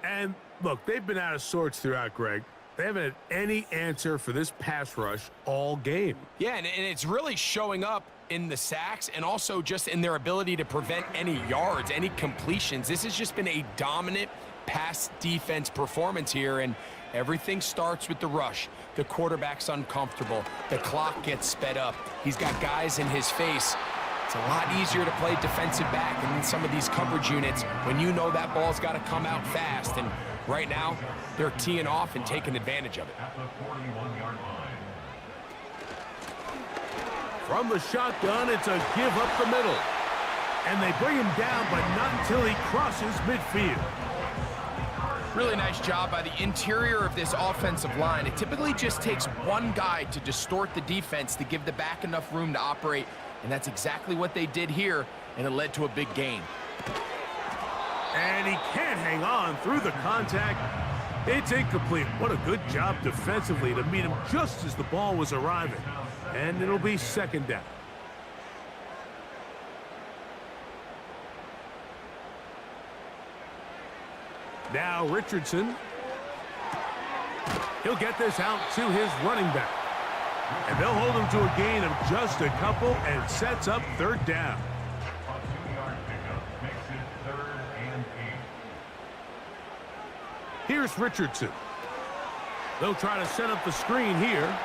And, look, they've been out of sorts throughout, Greg. They haven't had any answer for this pass rush all game. Yeah, and it's really showing up in the sacks and also just in their ability to prevent any yards, any completions. This has just been a dominant pass defense performance here, and everything starts with the rush. The quarterback's uncomfortable. The clock gets sped up. He's got guys in his face. It's a lot easier to play defensive back and in some of these coverage units when you know that ball's got to come out fast. And right now, they're teeing off and taking advantage of it. At the 41-yard line. From the shotgun, it's a give up the middle. And they bring him down, but not until he crosses midfield. Really nice job by the interior of this offensive line. It typically just takes one guy to distort the defense to give the back enough room to operate, and that's exactly what they did here, and it led to a big gain. And he can't hang on through the contact. It's incomplete. What a good job defensively to meet him just as the ball was arriving. And it'll be 2nd down. Now Richardson. He'll get this out to his running back. And they'll hold him to a gain of just a couple and sets up 3rd down. A 2-yard pickup makes it 3rd and 8. Here's Richardson. They'll try to set up the screen here.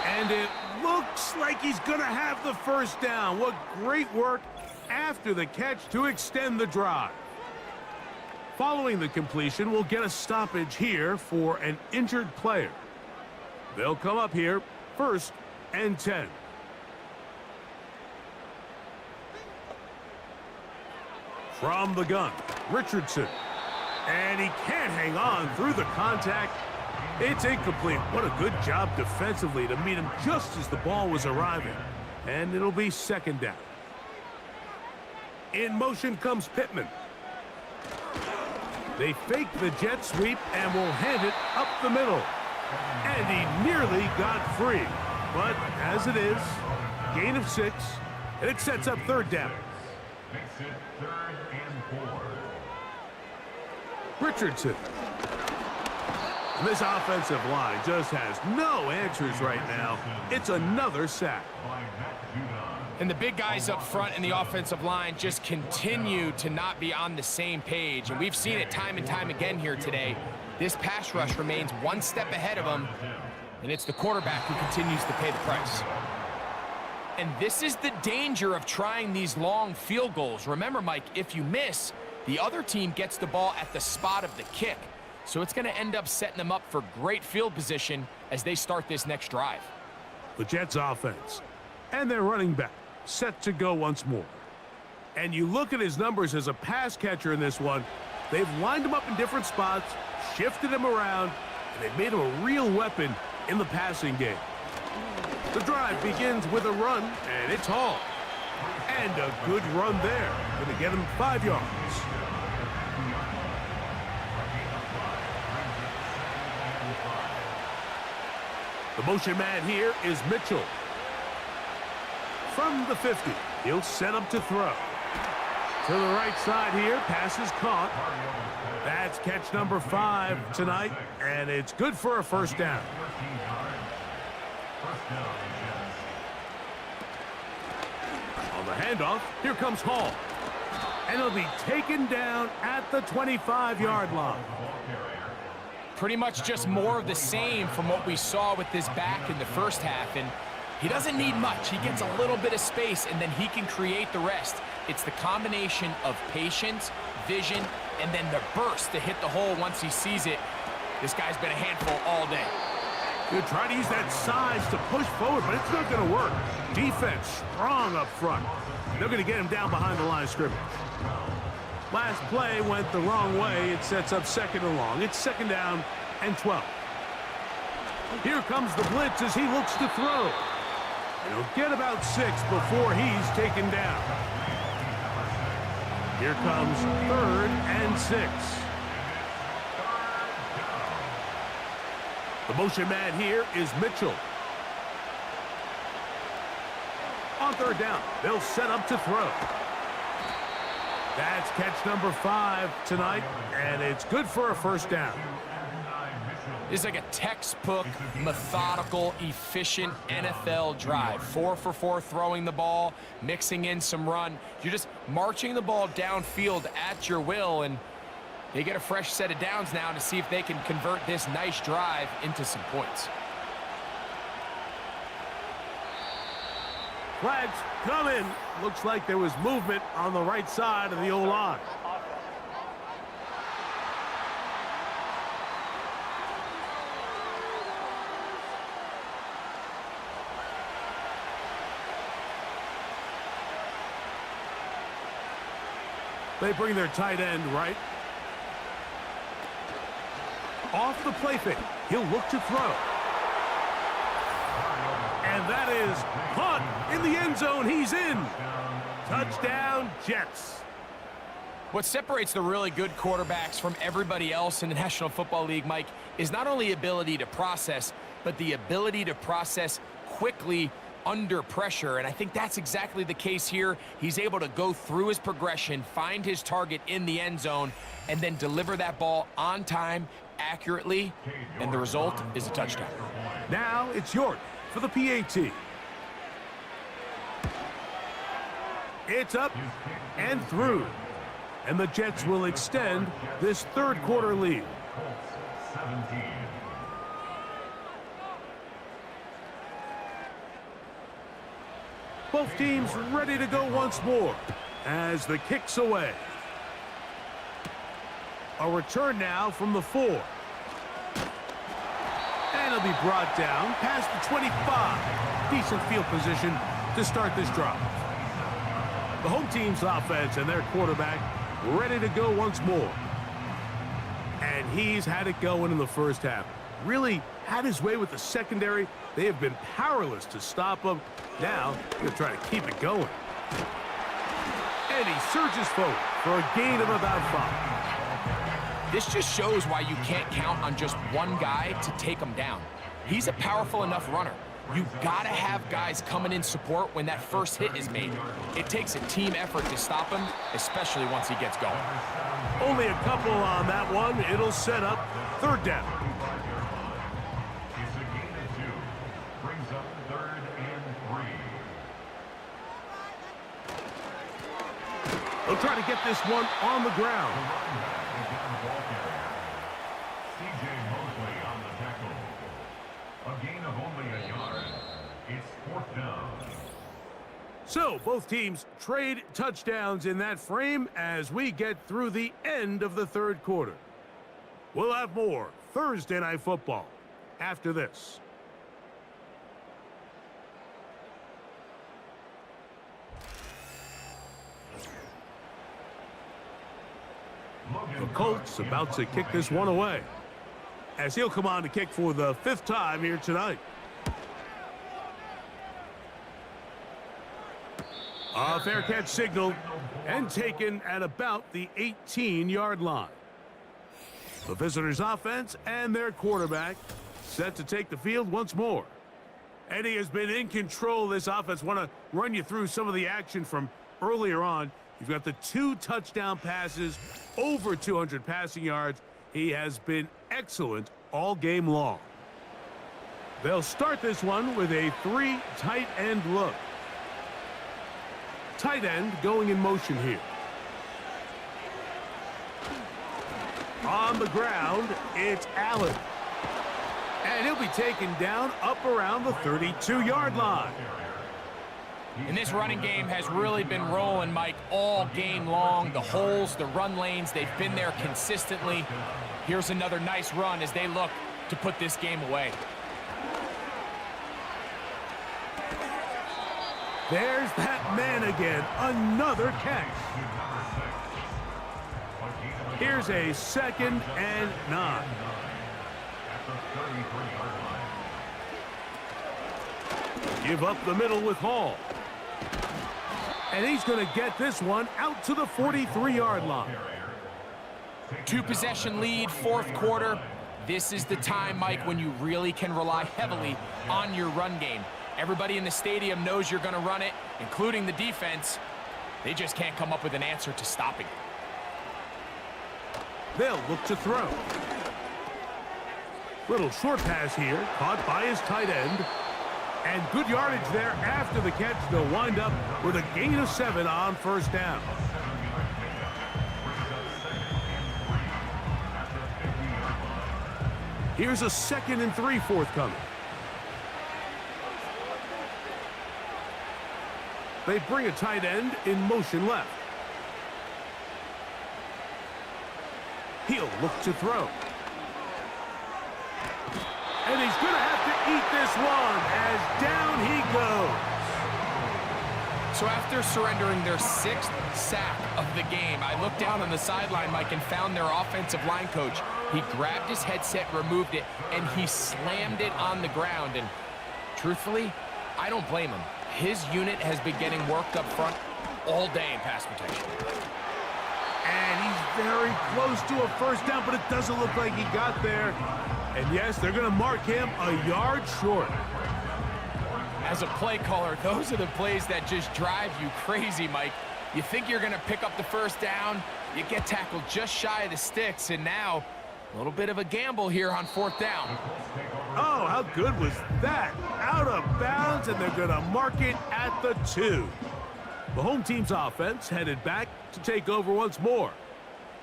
And it looks like he's going to have the 1st down. What great work after the catch to extend the drive. Following the completion, we'll get a stoppage here for an injured player. They'll come up here, 1st and 10. From the gun, Richardson. And he can't hang on through the contact. It's incomplete. What a good job defensively to meet him just as the ball was arriving. And it'll be 2nd down. In motion comes Pittman. They fake the jet sweep and will hand it up the middle. And he nearly got free. But as it is, gain of 6, and it sets up 3rd down. Makes it 3rd and 4. Richardson. And this offensive line just has no answers right now. It's another sack. And the big guys up front in the offensive line just continue to not be on the same page. And we've seen it time and time again here today. This pass rush remains one step ahead of them, and it's the quarterback who continues to pay the price. And this is the danger of trying these long field goals. Remember, Mike, if you miss, the other team gets the ball at the spot of the kick. So it's going to end up setting them up for great field position as they start this next drive. The Jets offense and their running back set to go once more. And you look at his numbers as a pass catcher in this one. They've lined him up in different spots, shifted him around, and they've made him a real weapon in the passing game. The drive begins with a run, and it's Hall. And a good run there. Going to get him 5 yards. The motion man here is Mitchell. From the 50, He'll set up to throw. To the right side here. Pass is caught. That's catch number 5 tonight, and it's good for a first down. On the handoff, here comes Hall. And he'll be taken down at the 25-yard line. Pretty much just more of the same from what we saw with this back in the first half, and he doesn't need much. He gets a little bit of space, and then he can create the rest. It's the combination of patience, vision, and then the burst to hit the hole once he sees it. This guy's been a handful all day. He'll try to use that size to push forward, but it's not going to work. Defense strong up front. They're going to get him down behind the line of scrimmage. Last play went the wrong way. It sets up second and long. It's second down and 12. Here comes the blitz as he looks to throw. And he'll get about 6 before he's taken down. Here comes 3rd and 6. The motion man here is Mitchell. On 3rd down, they'll set up to throw. That's catch number 5 tonight, and it's good for a first down. This is like a textbook, methodical, efficient NFL drive. 4 for 4 throwing the ball, mixing in some run. You're just marching the ball downfield at your will, and they get a fresh set of downs now to see if they can convert this nice drive into some points. Flags come in. Looks like there was movement on the right side of the O-line. They bring their tight end right. Off the play fake. He'll look to throw. And that is caught in the end zone. He's in. Touchdown, Jets. What separates the really good quarterbacks from everybody else in the National Football League, Mike, is not only ability to process, but the ability to process quickly under pressure, and I think that's exactly the case here. He's able to go through his progression, find his target in the end zone, and then deliver that ball on time, accurately, and the result is a touchdown. Now it's York for the PAT. It's up and through, and the Jets will extend this third quarter lead. Both teams ready to go once more as the kick's away. A return now from the 4. And it'll be brought down past the 25. Decent field position to start this drive. The home team's offense and their quarterback ready to go once more. And he's had it going in the first half. Really had his way with the secondary. They have been powerless to stop him. Now, he'll try to keep it going. And he surges forward for a gain of about 5. This just shows why you can't count on just one guy to take him down. He's a powerful enough runner. You've got to have guys coming in support when that first hit is made. It takes a team effort to stop him, especially once he gets going. Only a couple on that one. It'll set up third down. It's a gain of 2. Brings up 3rd and 3. They'll try to get this one on the ground. C.J. Mosley on the tackle. A gain of only a yard. It's 4th down. So both teams trade touchdowns in that frame as we get through the end of the third quarter. We'll have more Thursday Night Football after this. The Colts about to kick this one away, as he'll come on to kick for the 5th time here tonight. A fair catch signal and taken at about the 18-yard line. The visitors' offense and their quarterback set to take the field once more. And he has been in control of this offense. Want to run you through some of the action from earlier on. You've got the 2 touchdown passes, over 200 passing yards. He has been excellent all game long. They'll start this one with a 3 tight end look. Tight end going in motion here. On the ground, it's Allen. And he'll be taken down up around the 32-yard line. And this running game has really been rolling, Mike, all game long. The holes, the run lanes, they've been there consistently. Here's another nice run as they look to put this game away. There's that man again, another catch. Here's a 2nd and 9. Give up the middle with Hall. And he's going to get this one out to the 43-yard line. 2-possession lead, 4th quarter. This is the time, Mike, when you really can rely heavily on your run game. Everybody in the stadium knows you're going to run it, including the defense. They just can't come up with an answer to stopping it. They'll look to throw. Little short pass here, caught by his tight end. And good yardage there after the catch. They'll wind up with a gain of 7 on 1st down. Here's a 2nd and 3 forthcoming. They bring a tight end in motion left. He'll look to throw. And he's going to have to eat this one as down he goes. So after surrendering their 6th sack of the game, I looked down on the sideline, Mike, and found their offensive line coach. He grabbed his headset, removed it, and he slammed it on the ground. And truthfully, I don't blame him. His unit has been getting worked up front all day in pass protection. And he's very close to a 1st down, but it doesn't look like he got there. And yes, they're going to mark him a yard short. As a play caller, those are the plays that just drive you crazy, Mike. You think you're going to pick up the 1st down, you get tackled just shy of the sticks, and now a little bit of a gamble here on 4th down. Oh, how good was that? Out of bounds, and they're going to mark it at the 2. The home team's offense headed back to take over once more.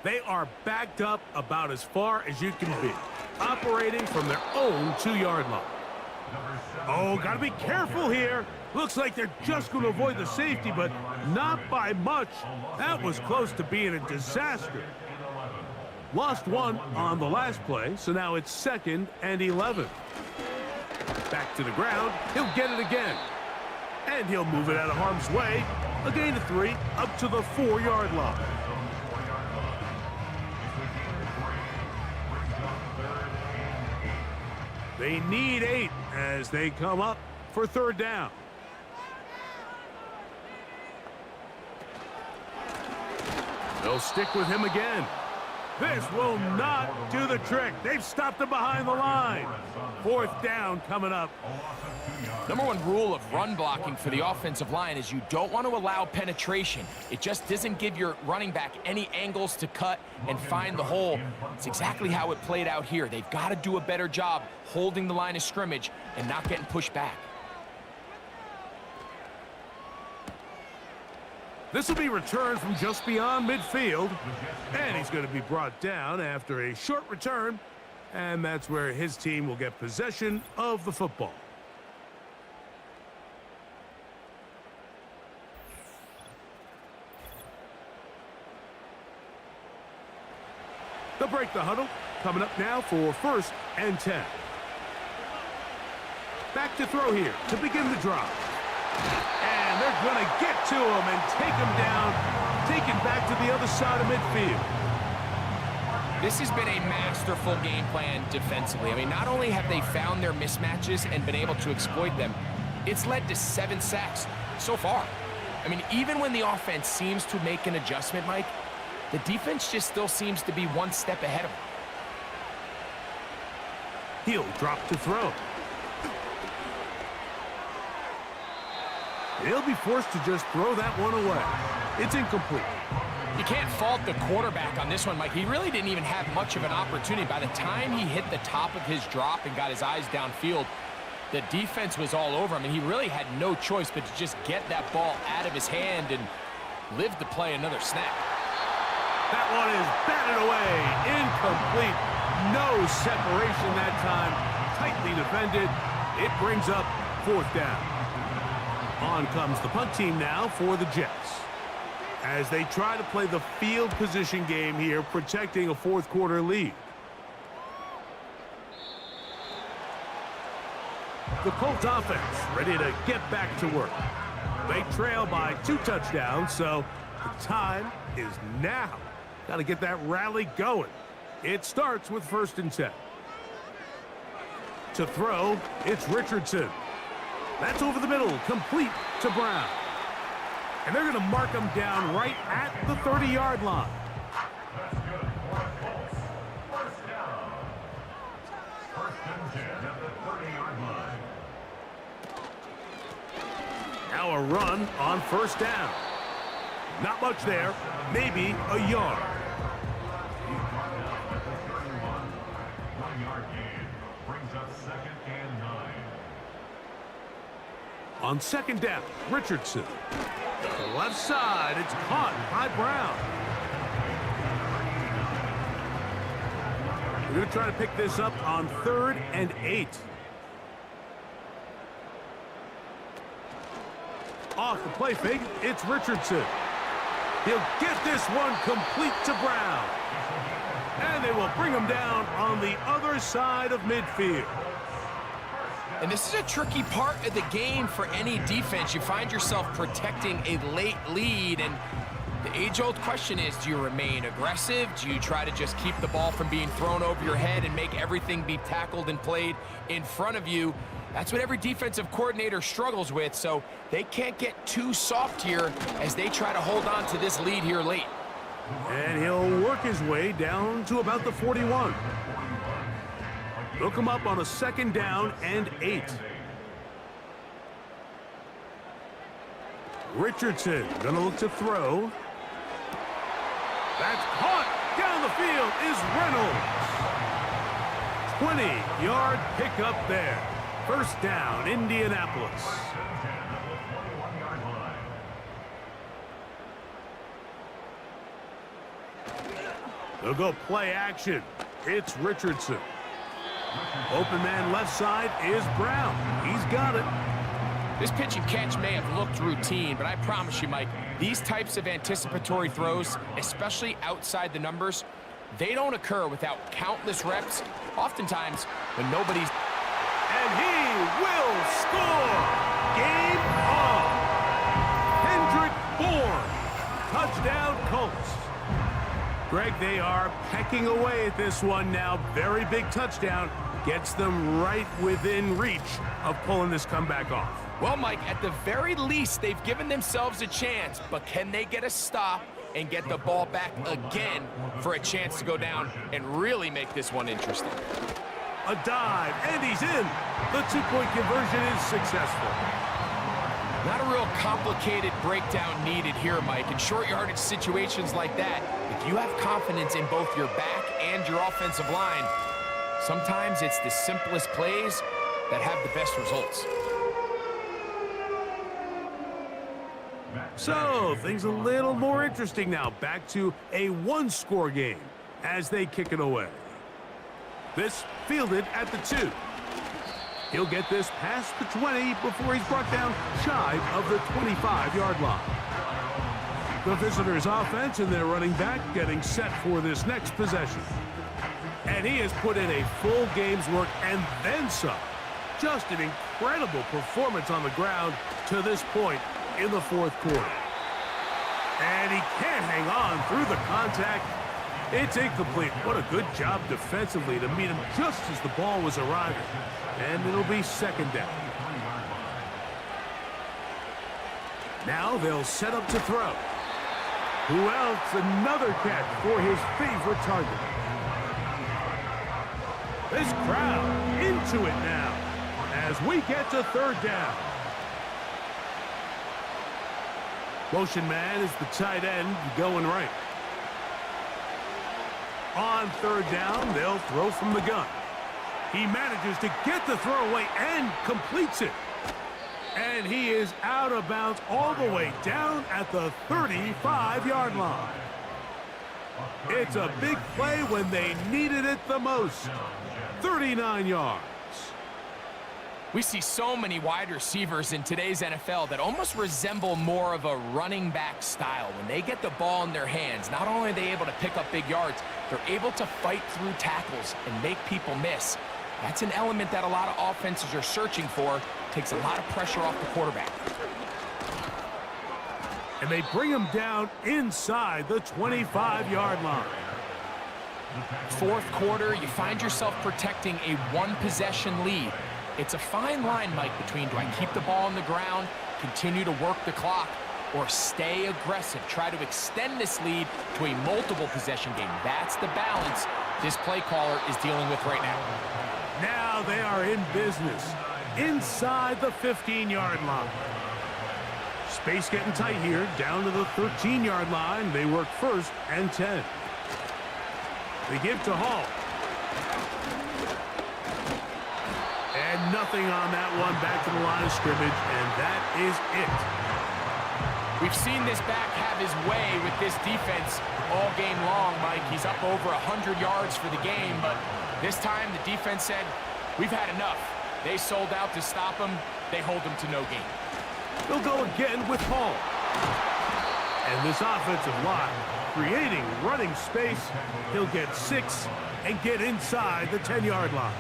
They are backed up about as far as you can be, operating from their own 2-yard line. Oh, got to be careful here. Looks like they're just going to avoid the safety, but not by much. That was close to being a disaster. Lost 1 on the last play, so now it's 2nd and 11. Back to the ground. He'll get it again. And he'll move it out of harm's way. A gain of 3 up to the 4-yard line. They need 8 as they come up for 3rd down. They'll stick with him again. This will not do the trick. They've stopped him behind the line. 4th down coming up. #1 rule of run blocking for the offensive line is you don't want to allow penetration. It just doesn't give your running back any angles to cut and find the hole. It's exactly how it played out here. They've got to do a better job holding the line of scrimmage and not getting pushed back. This will be returned from just beyond midfield. And he's going to be brought down after a short return. And that's where his team will get possession of the football. They'll break the huddle. Coming up now for 1st and 10. Back to throw here to begin the drive. And they're going to get to him and take him down, taken back to the other side of midfield. This has been a masterful game plan defensively. I mean, not only have they found their mismatches and been able to exploit them, it's led to 7 sacks so far. I mean, even when the offense seems to make an adjustment, Mike, the defense just still seems to be 1 step ahead of them. He'll drop to throw. He'll be forced to just throw that one away. It's incomplete. You can't fault the quarterback on this one, Mike. He really didn't even have much of an opportunity. By the time he hit the top of his drop and got his eyes downfield, the defense was all over him, and he really had no choice but to just get that ball out of his hand and live to play another snap. That one is batted away. Incomplete. No separation that time. Tightly defended. It brings up 4th down. On comes the punt team now for the Jets, as they try to play the field position game here, protecting a 4th quarter lead. The Colts offense ready to get back to work. They trail by 2 touchdowns, so the time is now. Got to get that rally going. It starts with 1st and 10. To throw, it's Richardson. That's over the middle, complete to Brown. And they're going to mark him down right at the 30-yard line. That's good for the Colts. First down. 1st and 10 at the 30-yard line. Now a run on 1st down. Not much there, maybe a yard. At the 31. 1-yard gain brings up 2nd and 9. On 2nd down, Richardson. The left side, it's caught by Brown. We're going to try to pick this up on 3rd and 8. Off the play fake, it's Richardson. He'll get this one complete to Brown. And they will bring him down on the other side of midfield. And this is a tricky part of the game for any defense. You find yourself protecting a late lead, and the age-old question is, do you remain aggressive? Do you try to just keep the ball from being thrown over your head and make everything be tackled and played in front of you? That's what every defensive coordinator struggles with, so they can't get too soft here as they try to hold on to this lead here late. And he'll work his way down to about the 41. They'll come up on a 2nd down and 8. Richardson gonna look to throw. That's caught down the field is Reynolds. 20-yard pickup there. 1st down, Indianapolis. They'll go play action. It's Richardson. Open man left side is Brown. He's got it. This pitch and catch may have looked routine, but I promise you, Mike, these types of anticipatory throws, especially outside the numbers, they don't occur without countless reps, oftentimes when nobody's... And he will score! Game on! Hendrick Bourne. Touchdown, Colts. Greg, they are pecking away at this one now. Very big touchdown. Gets them right within reach of pulling this comeback off. Well, Mike, at the very least, they've given themselves a chance, but can they get a stop and get the ball back again for a chance to go down and really make this one interesting? A dive, and he's in. The 2-point conversion is successful. Not a real complicated breakdown needed here, Mike. In short yardage situations like that, if you have confidence in both your back and your offensive line, sometimes it's the simplest plays that have the best results. So, things a little more interesting now. Back to a 1-score game as they kick it away. This fielded at the 2. He'll get this past the 20 before he's brought down shy of the 25-yard line. The visitors' offense and their running back getting set for this next possession. And he has put in a full game's work and then some. Just an incredible performance on the ground to this point in the 4th quarter. And he can't hang on through the contact. It's incomplete. What a good job defensively to meet him just as the ball was arriving. And it'll be 2nd down. Now they'll set up to throw. Who else? Another catch for his favorite target. This crowd into it now as we get to 3rd down. Motion man is the tight end going right. On third down, they'll throw from the gun. He manages to get the throw away and completes it. And he is out of bounds all the way down at the 35-yard line. It's a big play when they needed it the most. 39 yards. We see so many wide receivers in today's NFL that almost resemble more of a running back style. When they get the ball in their hands, not only are they able to pick up big yards, they're able to fight through tackles and make people miss. That's an element that a lot of offenses are searching for. Takes a lot of pressure off the quarterback. And they bring him down inside the 25-yard line. Fourth quarter, you find yourself protecting a one-possession lead. It's a fine line, Mike, between do I keep the ball on the ground, continue to work the clock, or stay aggressive, try to extend this lead to a multiple possession game. That's the balance this play caller is dealing with right now. Now they are in business inside the 15-yard line. Space getting tight here, down to the 13-yard line. They work 1st and 10. They give to Hall. And nothing on that one, back to the line of scrimmage, and that is it. We've seen this back have his way with this defense all game long, Mike. He's up over 100 yards for the game, but this time the defense said, we've had enough. They sold out to stop him. They hold him to no gain. They'll go again with Hall. And this offensive line creating running space. He'll get 6 and get inside the 10-yard line.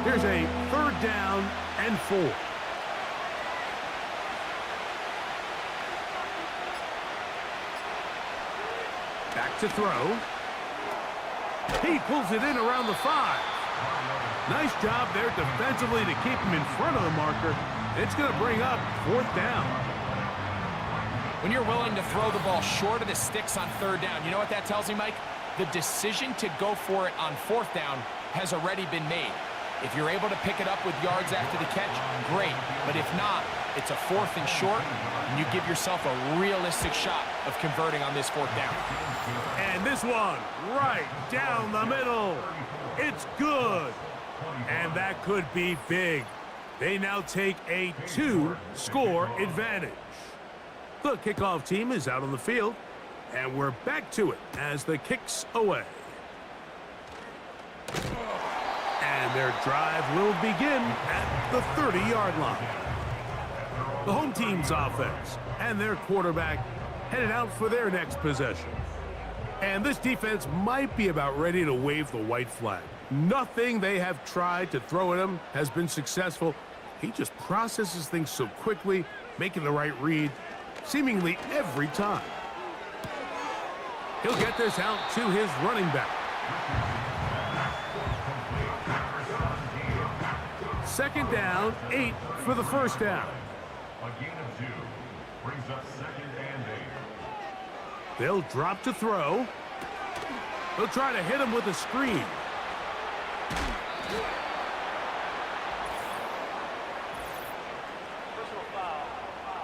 Here's a 3rd down and 4. Back to throw. He pulls it in around the 5. Nice job there defensively to keep him in front of the marker. It's going to bring up 4th down. When you're willing to throw the ball short of the sticks on 3rd down, you know what that tells me, Mike? The decision to go for it on 4th down has already been made. If you're able to pick it up with yards after the catch, great. But if not, it's a 4th and short, and you give yourself a realistic shot of converting on this 4th down. And this one right down the middle. It's good. And that could be big. They now take a 2-score advantage. The kickoff team is out on the field, and we're back to it as the kick's away. And their drive will begin at the 30-yard line. The home team's offense and their quarterback headed out for their next possession. And this defense might be about ready to wave the white flag. Nothing they have tried to throw at him has been successful. He just processes things so quickly, making the right read, seemingly every time. He'll get this out to his running back. 2nd down, 8 for the 1st down. A gain of 2 brings up 2nd and 8. They'll drop to throw. They'll try to hit him with a screen. Personal foul,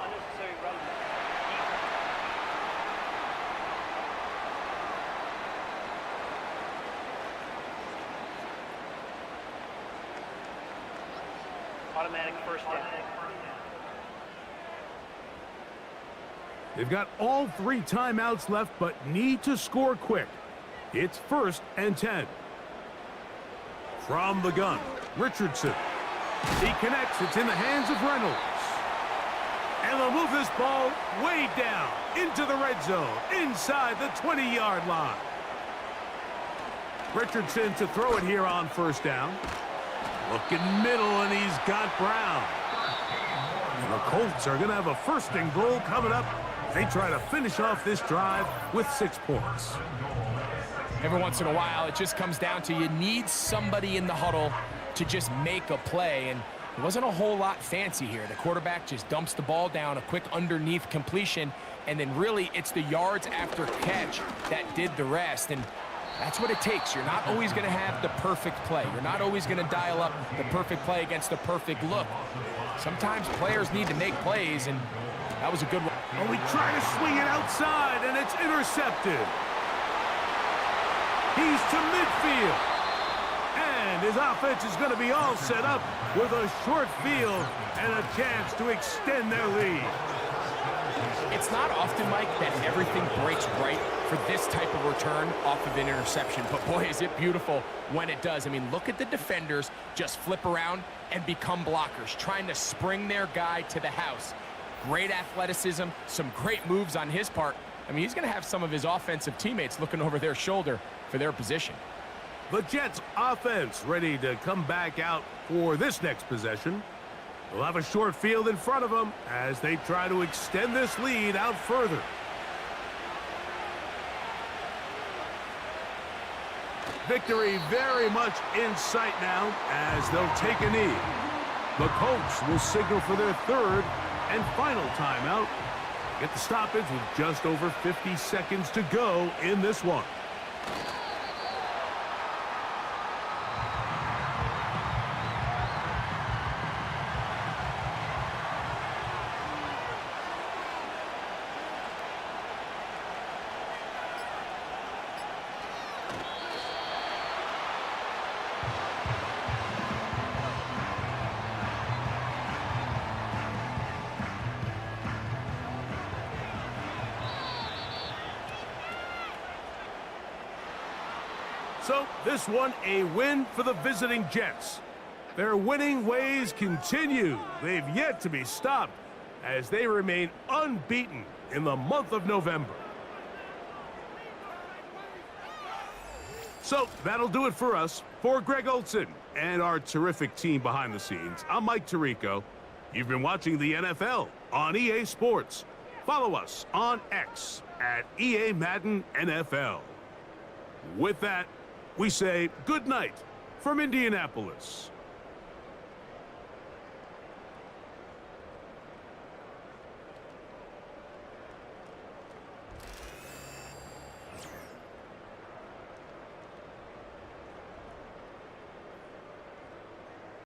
unnecessary running. Automatic 1st down. They've got all 3 timeouts left, but need to score quick. It's 1st and 10. From the gun, Richardson. He connects. It's in the hands of Reynolds. And they'll move this ball way down into the red zone, inside the 20-yard line. Richardson to throw it here on 1st down. Looking middle, and he's got Brown. And the Colts are going to have a 1st and goal coming up. They try to finish off this drive with 6 points. Every once in a while, it just comes down to you need somebody in the huddle to just make a play, and it wasn't a whole lot fancy here. The quarterback just dumps the ball down, a quick underneath completion, and then really it's the yards after catch that did the rest. And That's what it takes. You're not always going to have the perfect play. You're not always going to dial up the perfect play against the perfect look. Sometimes players need to make plays, and that was a good one. Oh, we try to swing it outside, and it's intercepted. He's to midfield. And his offense is going to be all set up with a short field and a chance to extend their lead. It's not often, Mike, that everything breaks right for this type of return off of an interception. But boy, is it beautiful when it does. I mean, look at the defenders just flip around and become blockers, trying to spring their guy to the house. Great athleticism, some great moves on his part. I mean, he's going to have some of his offensive teammates looking over their shoulder for their position. The Jets offense ready to come back out for this next possession. They'll have a short field in front of them as they try to extend this lead out further. Victory very much in sight now as they'll take a knee. The Colts will signal for their third and final timeout. Get the stoppage with just over 50 seconds to go in this one. So, this one a win for the visiting Jets. Their winning ways continue. They've yet to be stopped as they remain unbeaten in the month of November. So, that'll do it for us. For Greg Olson and our terrific team behind the scenes, I'm Mike Tirico. You've been watching the NFL on EA Sports. Follow us on X at EA Madden NFL. With that, we say good night from Indianapolis.